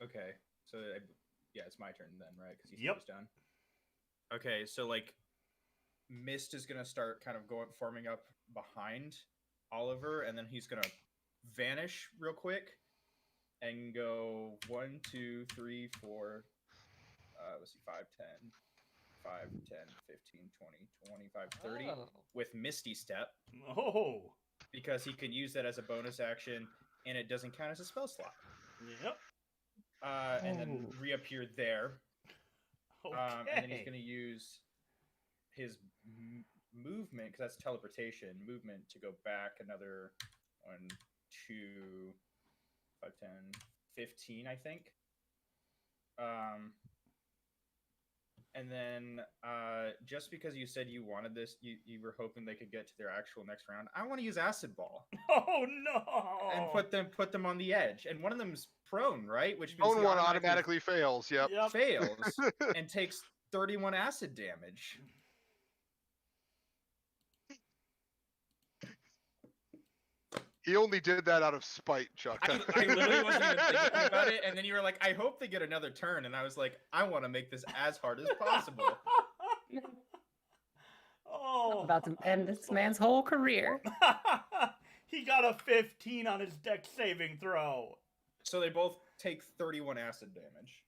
Okay. So, yeah, it's my turn then, right? Because he's Yep. down. Okay, so, like, Mist is going to start kind of forming up behind Oliver, and then he's going to vanish real quick and go 1, 2, 3, 4, let's see, 5, 10, 5, 10, 15, 20, 25, 30 Oh. with Misty Step Oh. because he can use that as a bonus action and it doesn't count as a spell slot. Yep. And then reappear there. Okay. And then he's going to use his movement, because that's teleportation, movement to go back another 1, 2, 5, 10, 15, I think. And then just because you said you wanted this, you were hoping they could get to their actual next round, I want to use Acid Ball. Oh no! And put them on the edge. And one of them's prone, right? Which means Prone he one automatically fails. Yep. fails and takes 31 acid damage. He only did that out of spite, Chuck. I literally wasn't even thinking about it, and then you were like, I hope they get another turn, and I was like, I want to make this as hard as possible. Oh. I'm about to end this man's whole career. He got a 15 on his deck saving throw. So they both take 31 acid damage.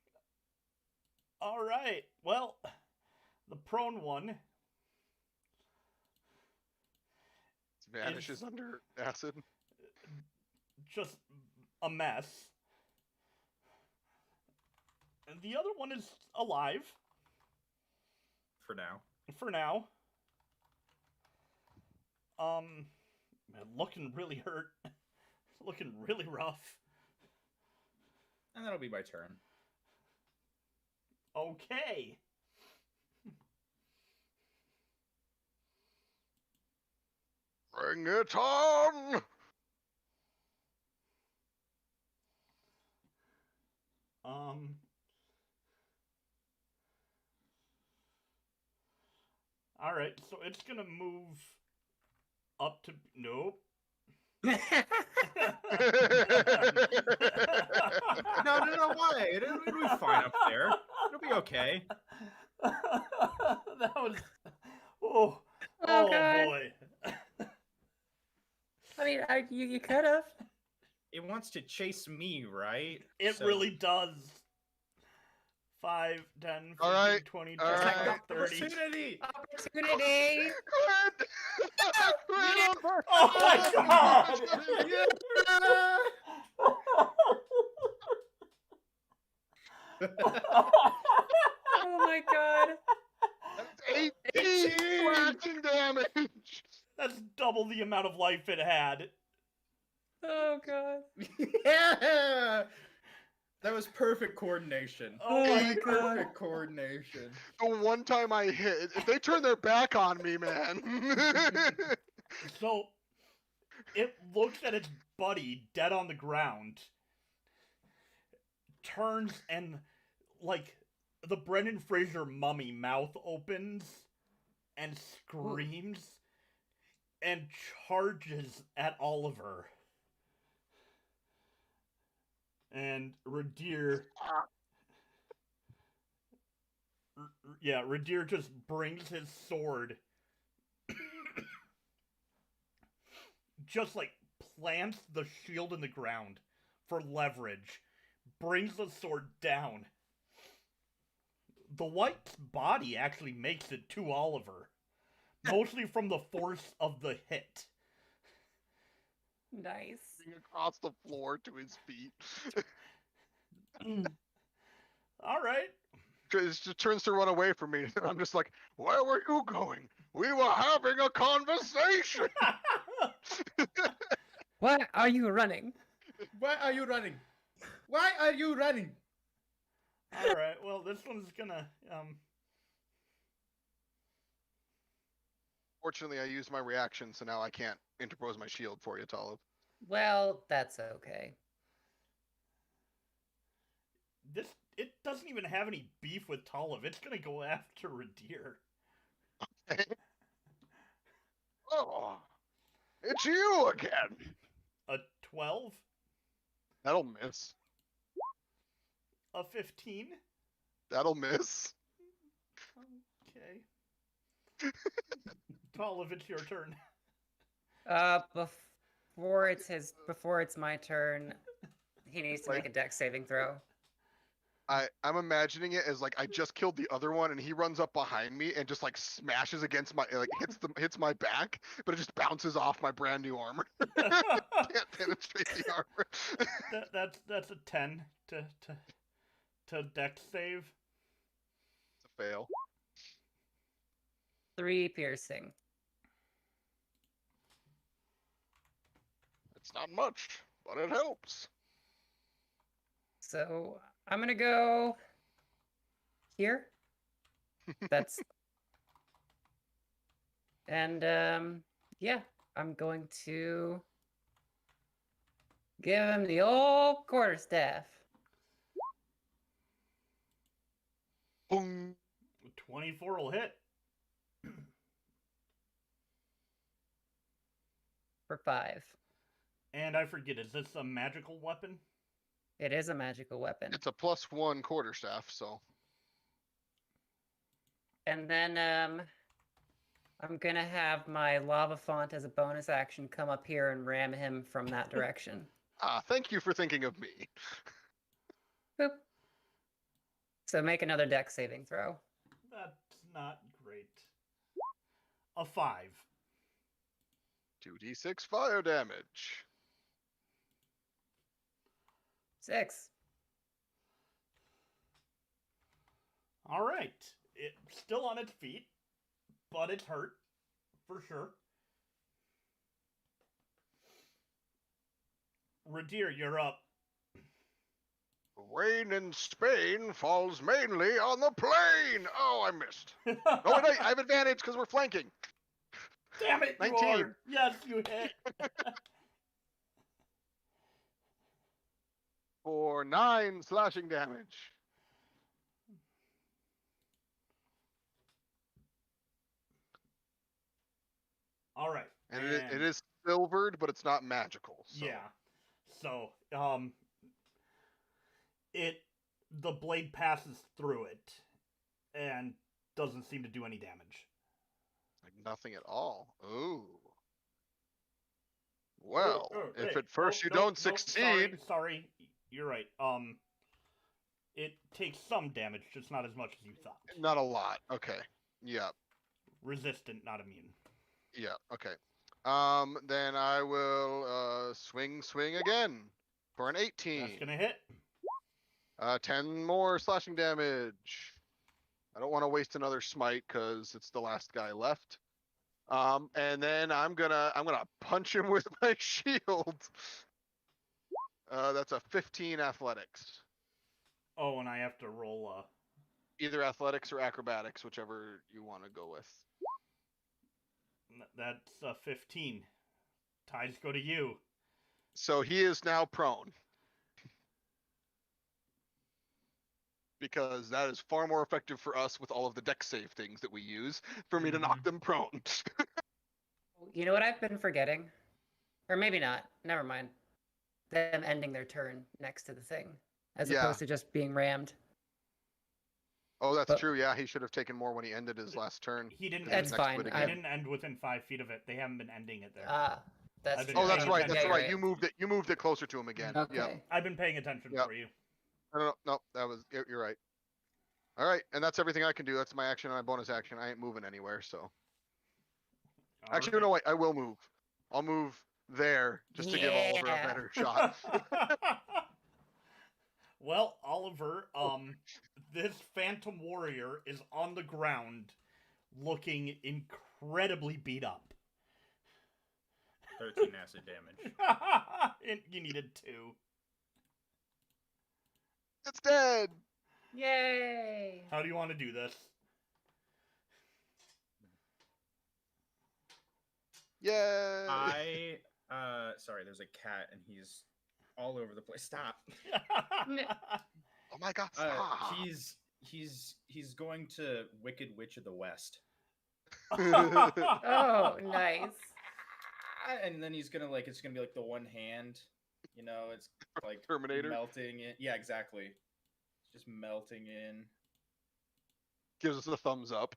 All right. Well, the prone one Vanishes under acid. just a mess. And the other one is alive. For now. For now. Man, looking really hurt. Looking really rough. And that'll be my turn. Okay. Bring it on! All right, so it's gonna move up to nope. No, why? It'll be fine up there. It'll be okay. That was oh God. boy. I mean, you could have. It wants to chase me, right? It really does. 5, 10, 15, All right. 20, All 25, right. 30. Opportunity! Opportunity. Oh my god! Oh my god. That's 18 slashing damage! That's double the amount of life it had. Oh god. Yeah! That was perfect coordination. Oh my god. Perfect coordination. The one time I hit, if they turn their back on me, man. So, it looks at its buddy dead on the ground, turns and, like, the Brendan Fraser mummy mouth opens and screams and charges at Oliver. And Ridire... Yeah, Ridire just brings his sword, just like plants the shield in the ground for leverage, brings the sword down. The Wights' body actually makes it to Oliver, mostly from the force of the hit. Nice. Across the floor to his feet. All right. Just turns to run away from me. And I'm just like, where were you going? We were having a conversation. Why are you running? Why are you running? Why are you running? All right. Well, this one's gonna Fortunately, I used my reaction, so now I can't interpose my shield for you, Talamh. Well, that's okay. it doesn't even have any beef with Talamh. It's gonna go after Ridire. Oh, it's you again. A 12, That'll miss. a 15. That'll miss. Okay. Talamh, it's your turn. Before it's my turn, he needs to make a dex saving throw. I'm imagining it as like I just killed the other one and he runs up behind me and just like smashes against my hits my back, but it just bounces off my brand new armor. Can't penetrate the armor. That's a 10 to dex save. It's a fail. 3 piercing. It's not much, but it helps. So I'm gonna go here. That's and yeah, I'm going to give him the old quarterstaff. Boom. 24 will hit. For 5. And I forget, is this a magical weapon? It is a magical weapon. It's a +1 quarterstaff, so. And then I'm gonna have my lava font as a bonus action come up here and ram him from that direction. Thank you for thinking of me. Boop. So make another dex saving throw. That's not great. A 5. 2d6 fire damage. 6. All right. It's still on its feet, but it's hurt, for sure. Ridire, you're up. Rain in Spain falls mainly on the plain. Oh, I missed. Oh, wait, I have advantage because we're flanking. Damn it, 19. you are. Yes, you hit. For 9 slashing damage. All right. And it is silvered, but it's not magical. So. Yeah. So, the blade passes through it and doesn't seem to do any damage. Like nothing at all. Ooh. Well, if hey, at first you don't succeed. Sorry, you're right. It takes some damage, just not as much as you thought. Not a lot. Okay. Yeah. Resistant, not immune. Yeah. Okay. Then I will swing again for an 18. That's gonna hit. 10 more slashing damage. I don't want to waste another smite because it's the last guy left. And then I'm gonna punch him with my shield. That's a 15 athletics. Oh, and I have to roll Either athletics or acrobatics, whichever you want to go with. That's a 15. Ties go to you. So he is now prone. Because that is far more effective for us with all of the dex save things that we use for me to knock them prone. You know what I've been forgetting? Or maybe not. Never mind. Them ending their turn next to the thing. As opposed to just being rammed. Oh, that's true. Yeah, he should have taken more when he ended his last turn. He didn't. That's fine. He didn't end within 5 feet of it. They haven't been ending it there. That's true. Oh, that's right. Yeah, That's right. right. You moved it closer to him again. Okay. Yep. I've been paying attention for you. No, you're right. All right, and that's everything I can do. That's my action and my bonus action. I ain't moving anywhere, so. Actually, no, wait. I will move. I'll move there just to give Oliver a better shot. Well, Oliver, this phantom warrior is on the ground looking incredibly beat up. 13 acid damage. You needed 2. It's dead. Yay! How do you want to do this? Yay! Sorry, there's a cat and he's all over the place. Stop. Oh my God! Stop. He's going to Wicked Witch of the West. Oh, nice. And then he's gonna it's gonna be like the one hand, it's like Terminator. melting it. Yeah, exactly. It's just melting in. Gives us a thumbs up.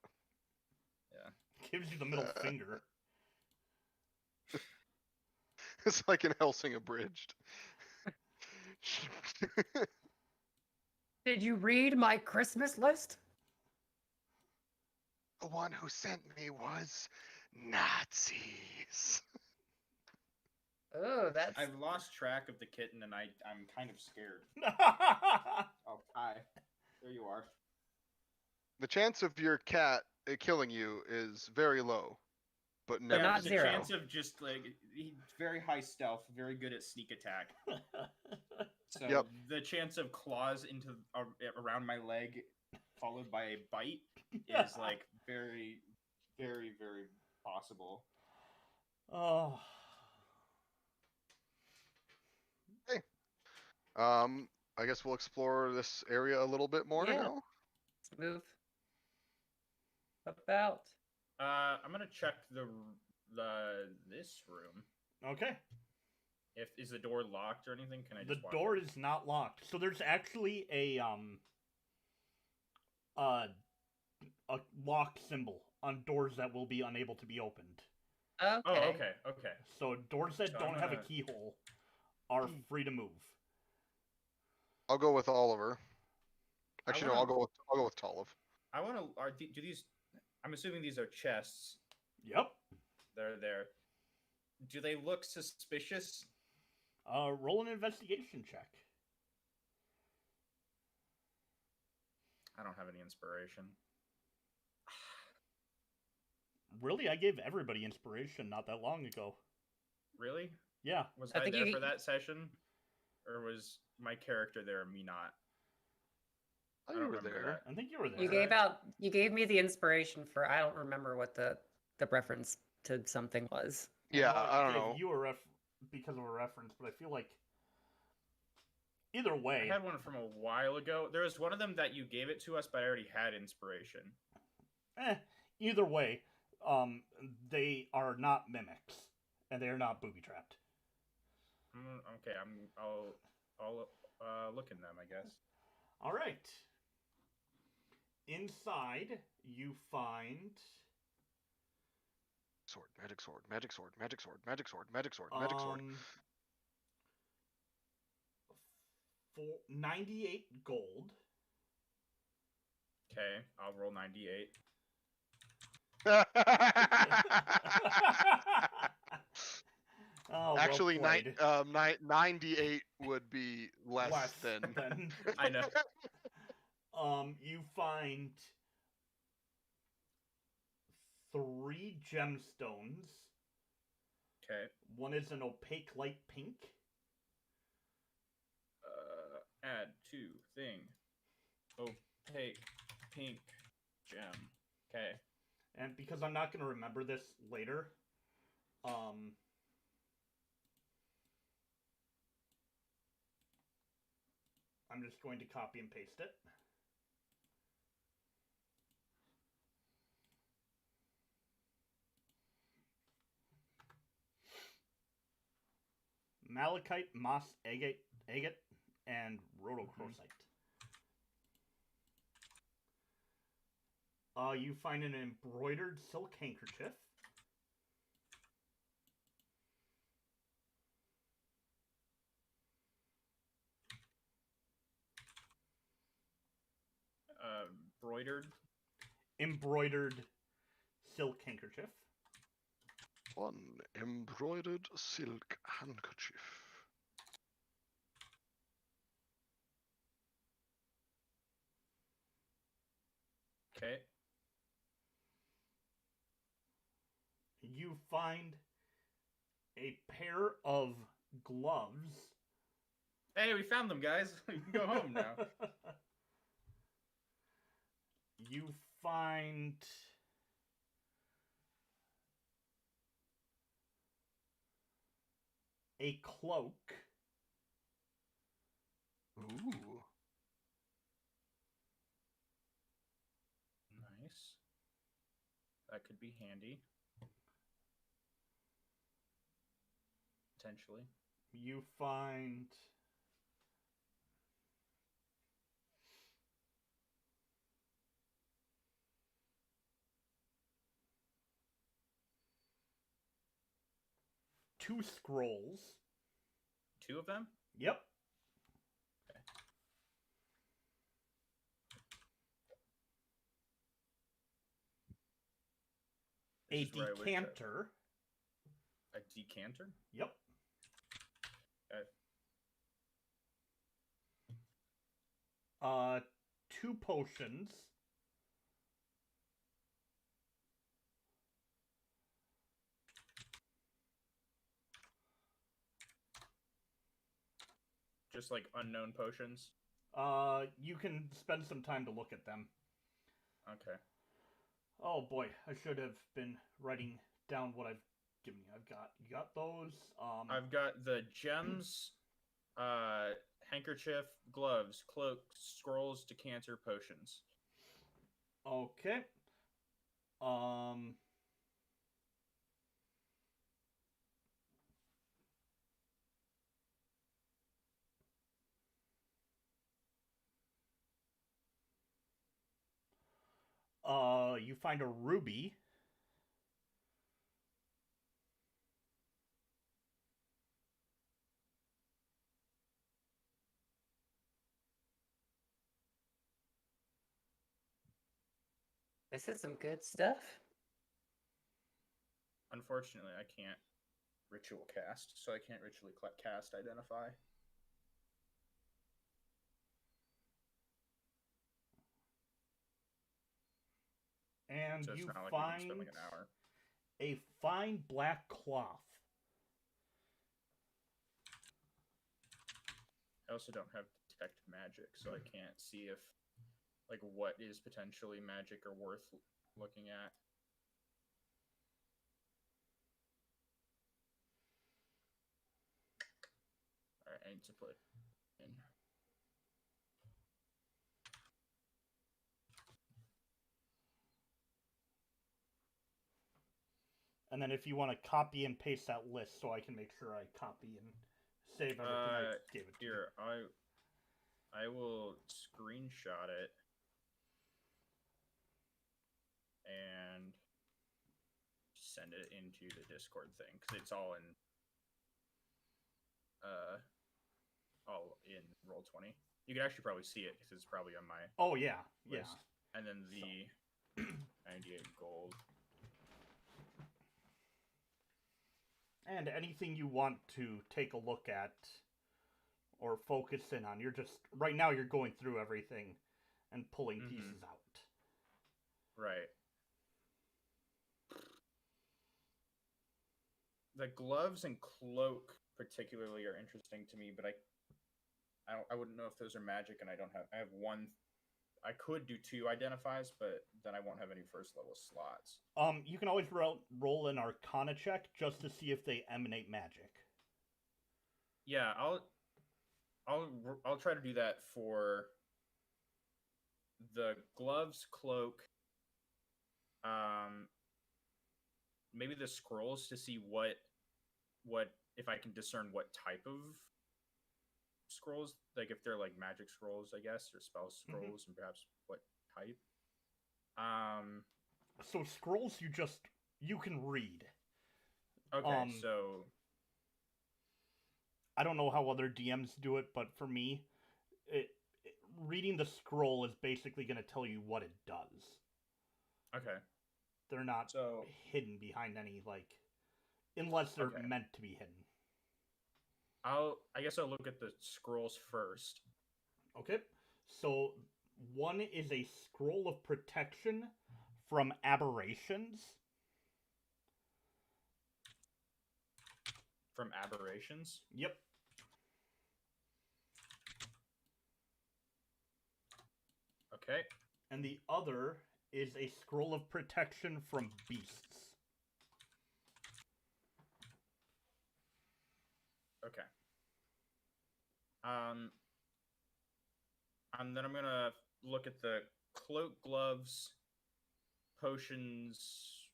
Yeah. Gives you the middle finger. It's like in Helsing Abridged. Did you read my Christmas list? The one who sent me was Nazis. Oh, that's I've lost track of the kitten, and I'm kind of scared. Oh, hi. There you are. The chance of your cat killing you is very low, but never not the zero. chance of just he's very high stealth, very good at sneak attack. So Yep. the chance of claws into around my leg, followed by a bite, is very, very, very possible. Oh. I guess we'll explore this area a little bit more Yeah. now. Let's move about. I'm gonna check this room. Okay. Is the door locked or anything? Can I The just walk door in? is not locked. So there's actually a lock symbol on doors that will be unable to be opened. Okay. Oh, okay. So doors that So don't I'm have a gonna- keyhole are free to move. I'll go with Oliver. Actually, no, wanna- I'll go with Talamh. I want to. Do these? I'm assuming these are chests. Yep. They're there. Do they look suspicious? Roll an investigation check. I don't have any inspiration. Really, I gave everybody inspiration not that long ago. Really? Yeah. Was I I think there you- for that session, or was my character there and me not? Oh, I you don't were remember there. I think you were there. You gave me the inspiration for, I don't remember what the reference to something was. Yeah, Well, I don't gave know. You a because of a reference, but I feel like either I way. had one from a while ago. There was one of them that you gave it to us, but I already had inspiration. Either way, they are not mimics, and they are not booby trapped. Okay, I'll look in them, I guess. All right. Inside, you find Sword, magic sword, magic sword, magic sword, magic sword, magic sword, magic sword. 98 gold. Okay, I'll roll 98. Oh, Actually, well played. 98 would be less than. I know. You find 3 gemstones. Okay. One is an opaque light pink. Add to thing. Opaque pink gem. Okay. And because I'm not going to remember this later, I'm just going to copy and paste it. Malachite, moss, agate, and rhodochrosite. You find an embroidered silk handkerchief. Embroidered silk handkerchief. One embroidered silk handkerchief. Okay. You find a pair of gloves. Hey, we found them, guys. We can go home now. You find a cloak. Ooh. Nice. That could be handy. Potentially. You find two scrolls. 2 of them? Yep. A This is where I wish I- decanter. A decanter? Yep. Okay. 2 potions. Just like unknown potions? You can spend some time to look at them. Okay. Oh boy, I should have been writing down what I've given you. You got those. I've got the gems, handkerchief, gloves, cloak, scrolls, decanter, potions. Okay. You find a ruby. This is some good stuff. Unfortunately, I can't ritual cast, so I can't ritually cast identify. And So it's you not like we can find spend like an hour. a fine black cloth. I also don't have detect magic, so I can't see if like what is potentially magic or worth looking at. Alright, I need to put in. And then if you want to copy and paste that list so I can make sure I copy and save everything I gave it to you. Here, I will screenshot it and send it into the Discord thing because it's all in Roll20. You can actually probably see it because it's probably on my Oh yeah, list. yeah. And then the 98 gold. And anything you want to take a look at or focus in on, you're just right now you're going through everything and pulling pieces out. Right. The gloves and cloak particularly are interesting to me, but I wouldn't know if those are magic, and I have one. I could do 2 identifies, but then I won't have any first level slots. You can always roll an Arcana check just to see if they emanate magic. Yeah, I'll try to do that for the gloves, cloak, maybe the scrolls to see what if I can discern what type of scrolls, like if they're like magic scrolls, I guess, or spell scrolls, and perhaps what type. So scrolls you can read. Okay, so I don't know how other DMs do it, but for me, reading the scroll is basically going to tell you what it does. okay, They're not so hidden behind any unless they're Okay. meant to be hidden. I guess I'll look at the scrolls first. Okay, so one is a scroll of protection from aberrations. From aberrations? Yep. Okay. And the other is a scroll of protection from beasts. Okay. And then I'm gonna look at the cloak, gloves, potions,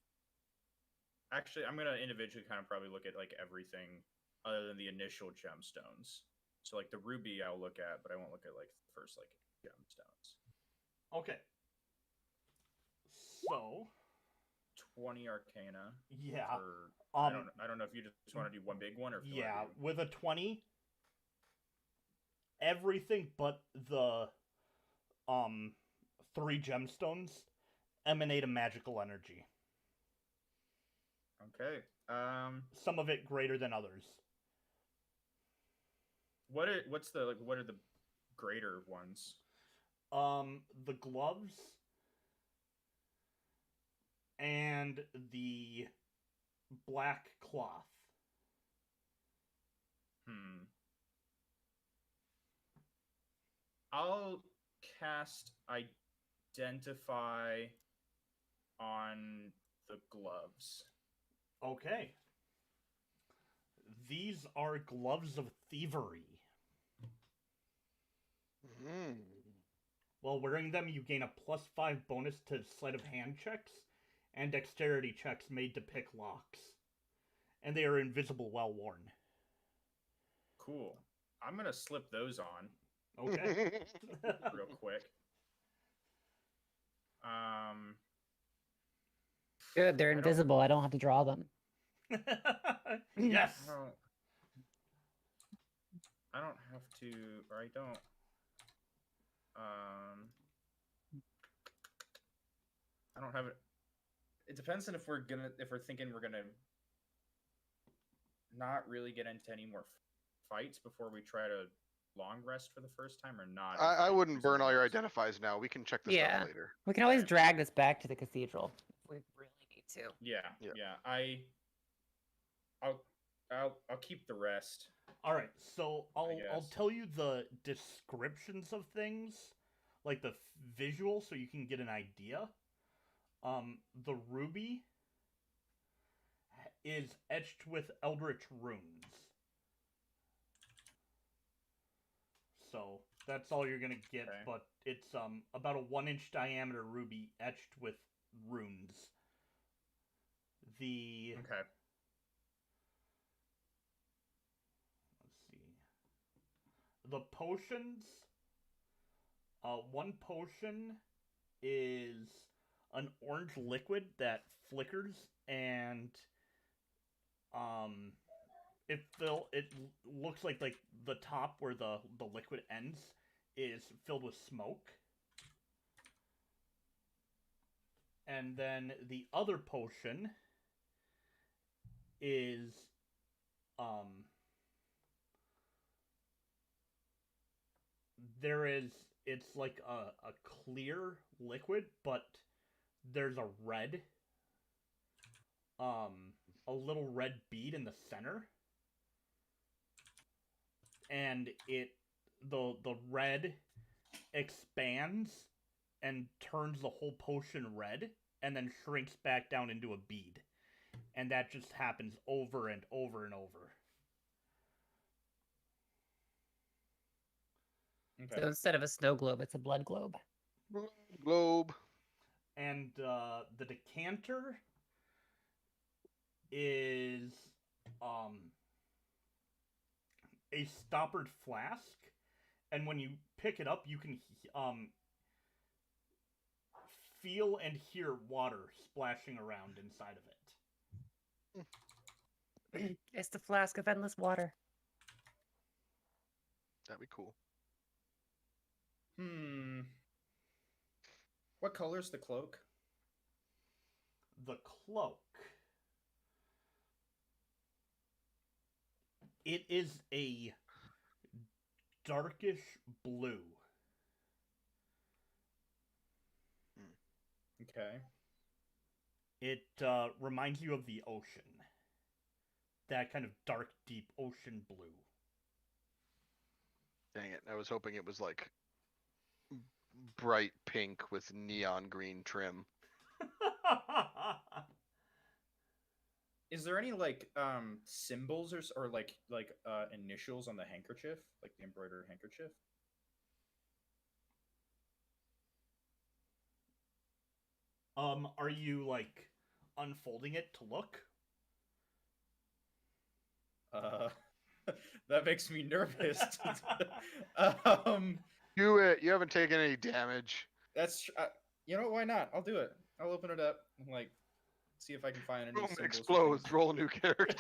Actually, I'm gonna individually kind of probably look at like everything other than the initial gemstones. So like the ruby, I'll look at, but I won't look at like the first like gemstones. Okay. So 20 Arcana. yeah, For, I don't know if you just want to do one big one or if you yeah, want to do... with a 20, everything but the 3 gemstones emanate a magical energy. Okay. Some of it greater than others. What are the greater ones? The gloves and the black cloth. I'll cast Identify on the gloves. Okay. These are gloves of thievery. While wearing them, you gain a +5 bonus to sleight of hand checks and dexterity checks made to pick locks. And they are invisible while worn. Cool. I'm going to slip those on. Okay. Real quick. Good, they're invisible. I don't have to draw them. Yes. I don't have to, or I don't. I don't have it. It depends on if we're thinking we're gonna not really get into any more fights before we try to long rest for the first time, or not. I wouldn't burn all your identifies now. We can check this Yeah. stuff later. We can always drag this back to the cathedral if we really need to. Yeah. I'll keep the rest. All right, so I'll tell you the descriptions of things, like the visual, so you can get an idea. The ruby is etched with eldritch runes. So that's all you're gonna get, Okay. but it's about a 1-inch diameter ruby etched with runes. Okay. Let's see. The potions. One potion is an orange liquid that flickers, and it looks like the top where the liquid ends is filled with smoke. And then the other potion is it's like a clear liquid, but there's a red a little red bead in the center, and the red expands and turns the whole potion red, and then shrinks back down into a bead, and that just happens over and over and over. Okay. So instead of a snow globe, it's a blood globe. Globe. And the decanter is a stoppered flask, and when you pick it up, you can feel and hear water splashing around inside of it. It's the flask of endless water. That'd be cool. What color's the cloak? The cloak. It is a darkish blue. Okay. It reminds you of the ocean. That kind of dark, deep ocean blue. Dang it. I was hoping it was like bright pink with neon green trim. Is there any like symbols or like initials on the handkerchief, like the embroidered handkerchief? Are you like unfolding it to look, That makes me nervous. Do it. You haven't taken any damage. That's you know, why not? I'll do it. I'll open it up and like see if I can find any Room symbols. or explodes. things. Roll a new character.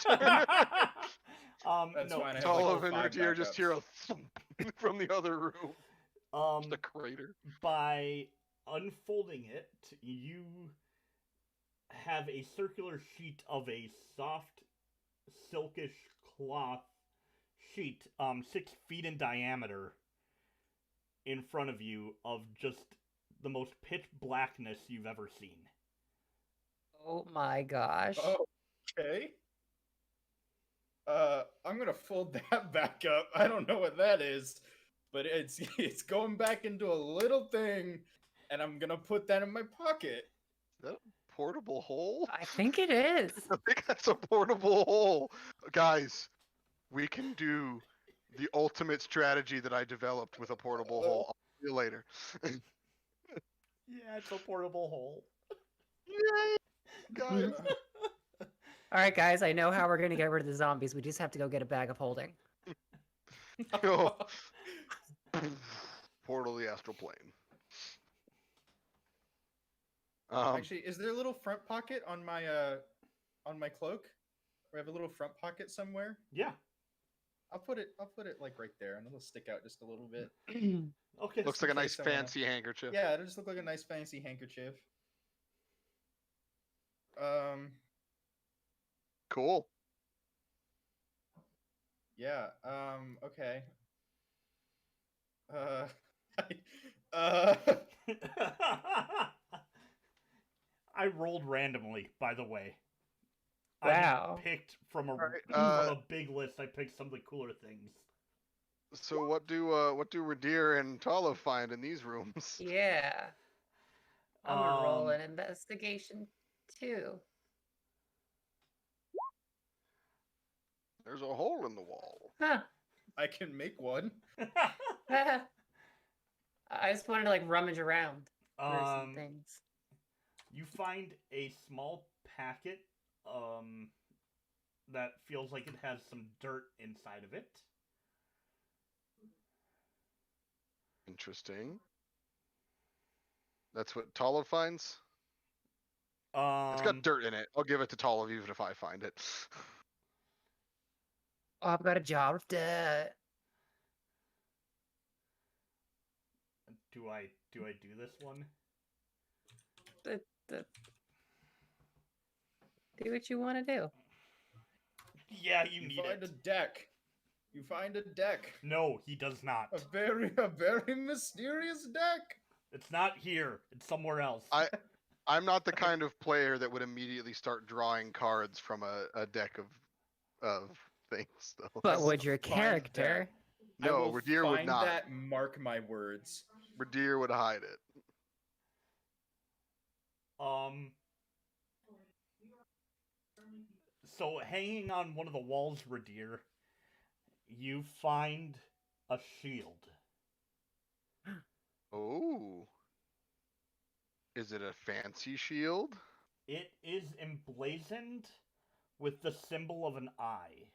That's no. fine. I have Talamh like and 5 Ridire just hear a backups. thump from the other room. Just a crater. By unfolding it, you have a circular sheet of a soft, silkish cloth sheet, 6 feet in diameter, in front of you of just the most pitch blackness you've ever seen. Oh my gosh. Oh, okay. I'm gonna fold that back up. I don't know what that is, but it's going back into a little thing, and I'm gonna put that in my pocket. Is that a portable hole? I think it is. I think that's a portable hole. Guys, we can do the ultimate strategy that I developed with a portable hole. I'll see you later. Yeah, it's a portable hole. Yay! Guys. All right, guys, I know how we're going to get rid of the zombies. We just have to go get a bag of holding. Oh. Portal to the astral plane. Actually, is there a little front pocket on my cloak? Or I have a little front pocket somewhere? Yeah. I'll put it like right there, and it'll stick out just a little bit. Okay. Looks like a in nice case I wanna- fancy handkerchief. Yeah, it'll just look like a nice fancy handkerchief. Cool. Yeah. Okay. I rolled randomly, by the way. Wow. I picked from a big list. I picked some of the cooler things. So what do Ridire and Talamh find in these rooms? Yeah. I'm going to roll Um, an investigation, too. There's a hole in the wall. Huh. I can make one. I just wanted to, like, rummage around for some things. You find a small packet that feels like it has some dirt inside of it. Interesting. That's what Talamh finds? It's got dirt in it. I'll give it to Talamh even if I find it. Oh, I've got a jar of dirt. Do I do this one? Do what you want to do. Yeah, you need find it. a deck. You find a deck. No, he does not. A very mysterious deck. It's not here. It's somewhere else. I'm not the kind of player that would immediately start drawing cards from a deck of things, though. But would your Find character? I No, will Ridire would find not. that. Mark my words. Ridire would hide it. So hanging on one of the walls, Ridire, you find a shield. Oh. Is it a fancy shield? It is emblazoned with the symbol of an eye.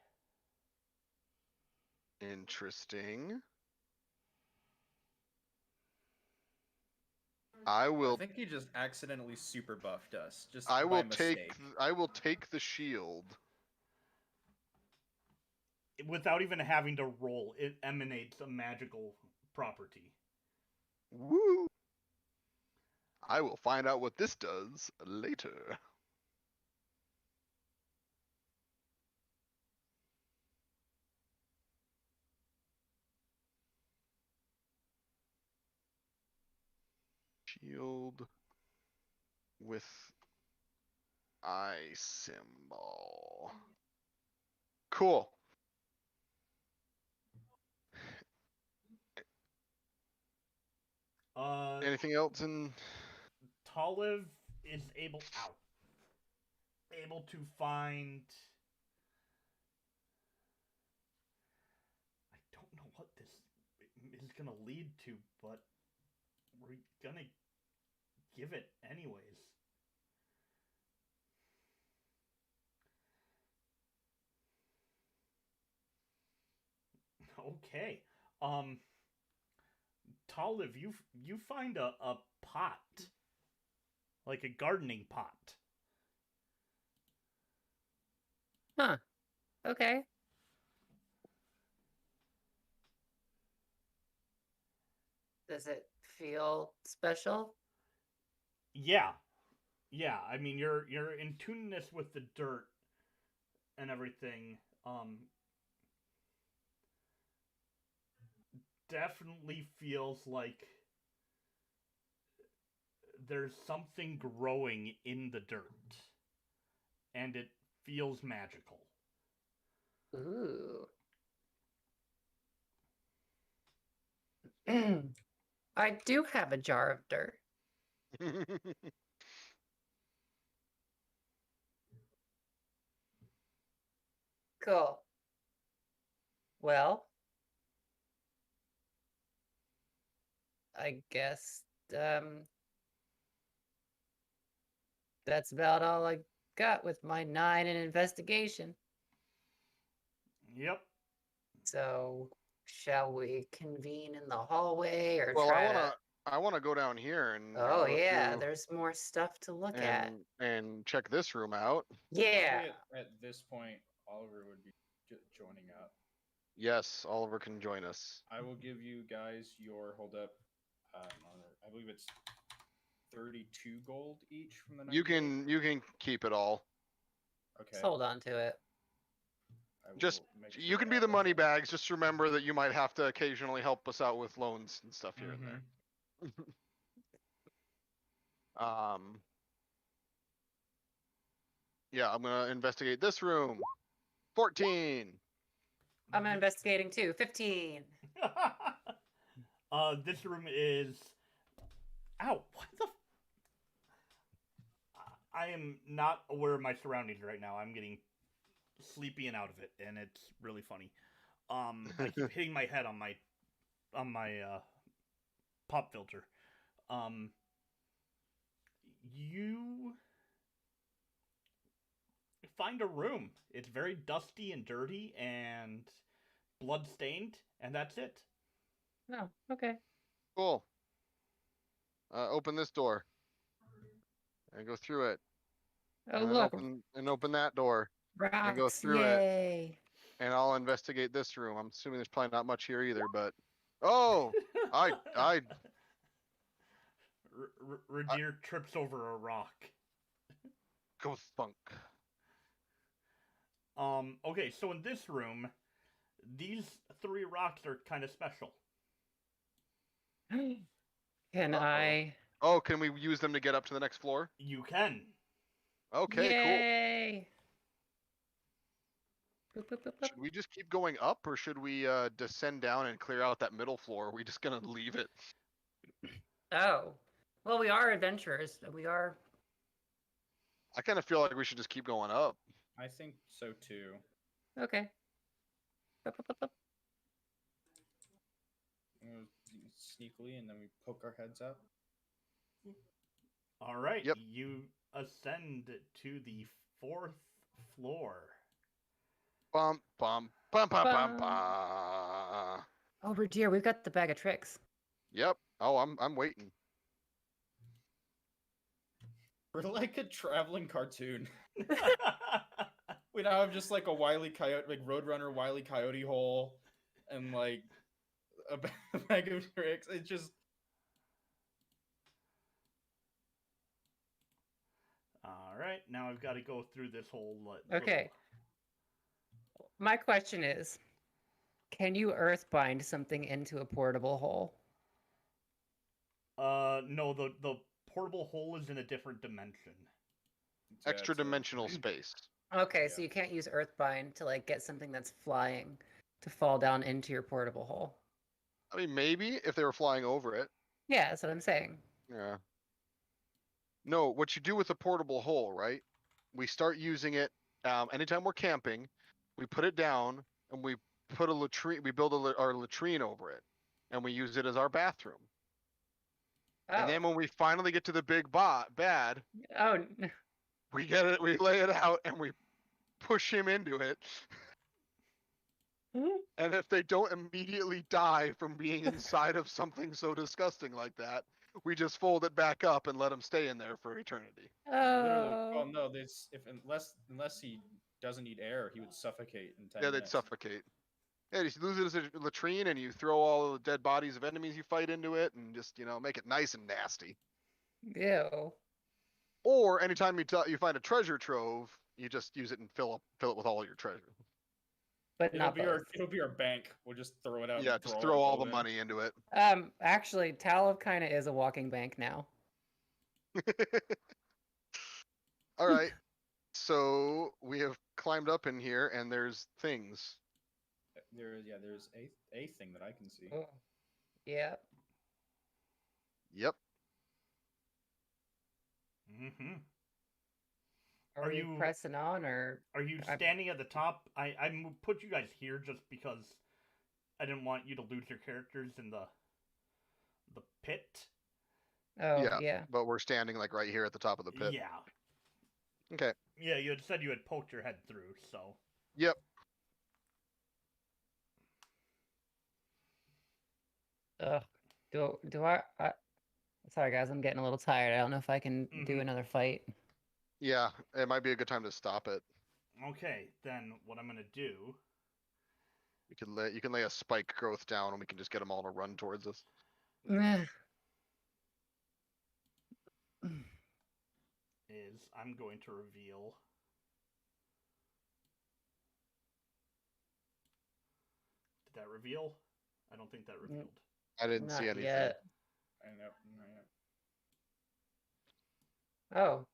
Interesting. I will think he just accidentally super buffed us. Just I by will mistake. take the shield. Without even having to roll, it emanates a magical property. Woo! I will find out what this does later. Shield with eye symbol. Cool. Anything else in? Talamh is able to find. I don't know what this is gonna lead to, but we're gonna give it anyways. Okay. Talamh, you find a pot, like a gardening pot. Huh. Okay. Does it feel special? Yeah, yeah. I mean, you're in tuneness with the dirt and everything. Definitely feels like there's something growing in the dirt, and it feels magical. Ooh. I do have a jar of dirt. Cool. Well, I guess that's about all I got with my 9 in investigation. Yep. So, shall we convene in the hallway or Well, try to? I wanna go down here and Oh go yeah, through there's more stuff to look at. and check this room out. Yeah. Probably at this point, Oliver would be joining up. Yes, Oliver can join us. I will give you guys your hold up. I believe it's 32 gold each from the 98. You can keep it all. Okay. Let's hold on to it. I will Just make you sure can I be add the that money in. bags. Just remember that you might have to occasionally help us out with loans and stuff here and there. Yeah, I'm gonna investigate this room. 14. I'm investigating too. 15. This room is. Ow! What the? I am not aware of my surroundings right now. I'm getting sleepy and out of it, and it's really funny. I keep hitting my head on my pop filter. You find a room. It's very dusty and dirty and blood-stained, and that's it. Oh, okay. Cool. Open this door. And go through it. Oh, and look. open that door. And go Rocks. through it. Yay. And I'll investigate this room. I'm assuming there's probably not much here either, but oh, I Ridire trips over a rock. go thunk. Okay, so in this room, these 3 rocks are kind of special. Can I? Oh, can we use them to get up to the next floor? You can. Okay, Yay. Boop, boop, boop, cool. boop. Should we just keep going up, or should we descend down and clear out that middle floor? Are we just gonna leave it? Oh. Well, we are adventurers. We are. I kind of feel like we should just keep going up. I think so too. Okay. Boop, boop, boop, boop. Sneakily, and then we poke our heads up. All right. Yep. You ascend to the 4th floor. Bum bum bum bum bum Bum. bum. Oh, Ridire, we've got the bag of tricks. Yep. Oh, I'm waiting. We're like a traveling cartoon. We now have just like a Wile E. Coyote, like Roadrunner Wile E. Coyote hole, and like a bag of tricks. It's just. All right. Now I've got to go through this whole. Okay. My question is, can you earthbind something into a portable hole? No, the portable hole is in a different dimension. Extra dimensional space. Okay, so Yeah. you can't use earthbind to like get something that's flying to fall down into your portable hole. I mean, maybe if they were flying over it. Yeah, that's what I'm saying. Yeah. No, what you do with a portable hole, right? We start using it anytime we're camping. We put it down and we put a latrine. We build our latrine over it, and we use it as our bathroom. Oh. And then when we finally get to the big bad, Oh. we get it. We lay it out and we push him into it. And if they don't immediately die from being inside of something so disgusting like that, we just fold it back up and let them stay in there for eternity. Literally, well, Oh. no, this unless he doesn't need air, he would suffocate in 10 Yeah, they'd minutes. suffocate. Yeah, just lose it as a latrine, and you throw all the dead bodies of enemies you fight into it, and just make it nice and nasty. Ew. Or anytime you find a treasure trove, you just use it and fill it with all your treasure. But not both. It'll be our bank. We'll just throw it out. Yeah, and just throw throw all the in. money into it. Actually, Talamh kind of is a walking bank now. All right. So we have climbed up in here, and there's things. There's a thing that I can see. Oh. Yeah. Yep. Mm-hmm. Are Are you you- pressing on or? Are you standing at the top? I put you guys here just because I didn't want you to lose your characters in the pit. Oh, Yeah. yeah. But we're standing like right here at the top of the pit. Yeah. Okay. Yeah, you had said you had poked your head through, so. Yep. Ugh. Do I? Sorry, guys. I'm getting a little tired. I don't know if I can do Mhm. another fight. Yeah, it might be a good time to stop it. Okay, then what I'm gonna do You can lay a spike growth down, and we can just get them all to run towards us. Meh. is I'm going to reveal Did that reveal? I don't think that revealed. I didn't Not see anything. yet. I know. Not yet. Oh.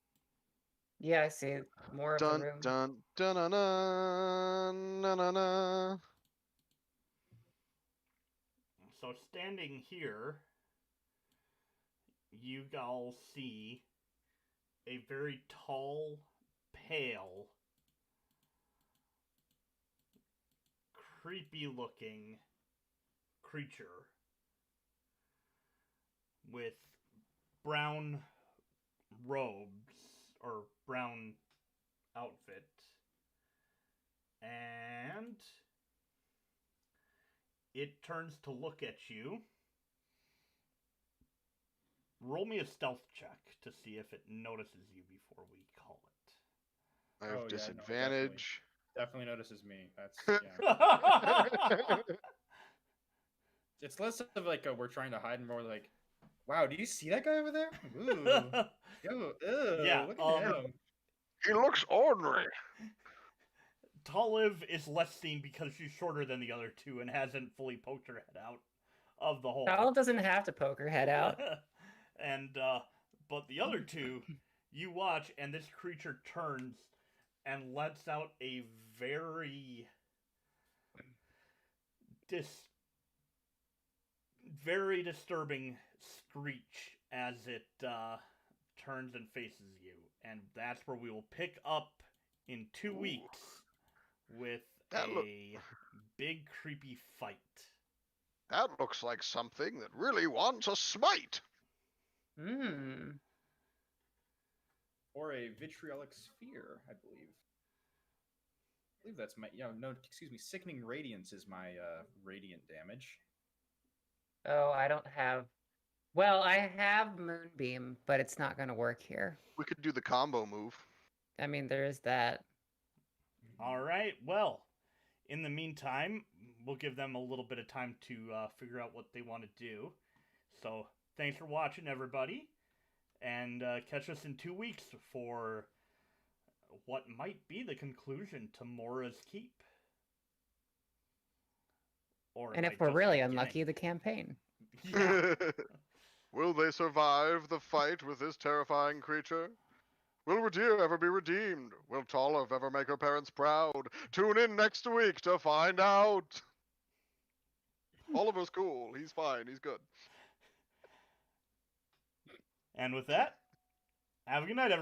Yeah, I see more of the Dun room. dun dun dun dun dun dun dun. So standing here, you all see a very tall, pale, creepy-looking creature with brown robes or brown outfit, and it turns to look at you. Roll me a stealth check to see if it notices you before we call it. I have Oh, yeah, no, disadvantage. Definitely notices me. That's It's less of like a we're trying to hide, and more like, wow, do you see that guy over there? Ooh, Yeah, look at him. He looks ordinary. Talamh is less seen because she's shorter than the other two and hasn't fully poked her head out of the hole. Talamh doesn't have to poke her head out. And but the other two, you watch, and this creature turns and lets out a very very disturbing screech as it turns and faces you. And that's where we will pick up in 2 weeks with a big creepy fight. That looks like something that really wants a smite. Hmm. Or a vitriolic sphere, I believe. I believe that's my sickening radiance is my radiant damage. Oh, I don't have. Well, I have Moonbeam, but it's not going to work here. We could do the combo move. I mean, there is that. All right. Well, in the meantime, we'll give them a little bit of time to figure out what they want to do. So thanks for watching, everybody. And catch us in 2 weeks for what might be the conclusion to Mora's Keep. Or And it if might we're just really be unlucky, the campaign. Yeah. Will they survive the fight with this terrifying creature? Will Ridire ever be redeemed? Will Talamh ever make her parents proud? Tune in next week to find out. Oliver's cool. He's fine. He's good. And with that, have a good night, everybody.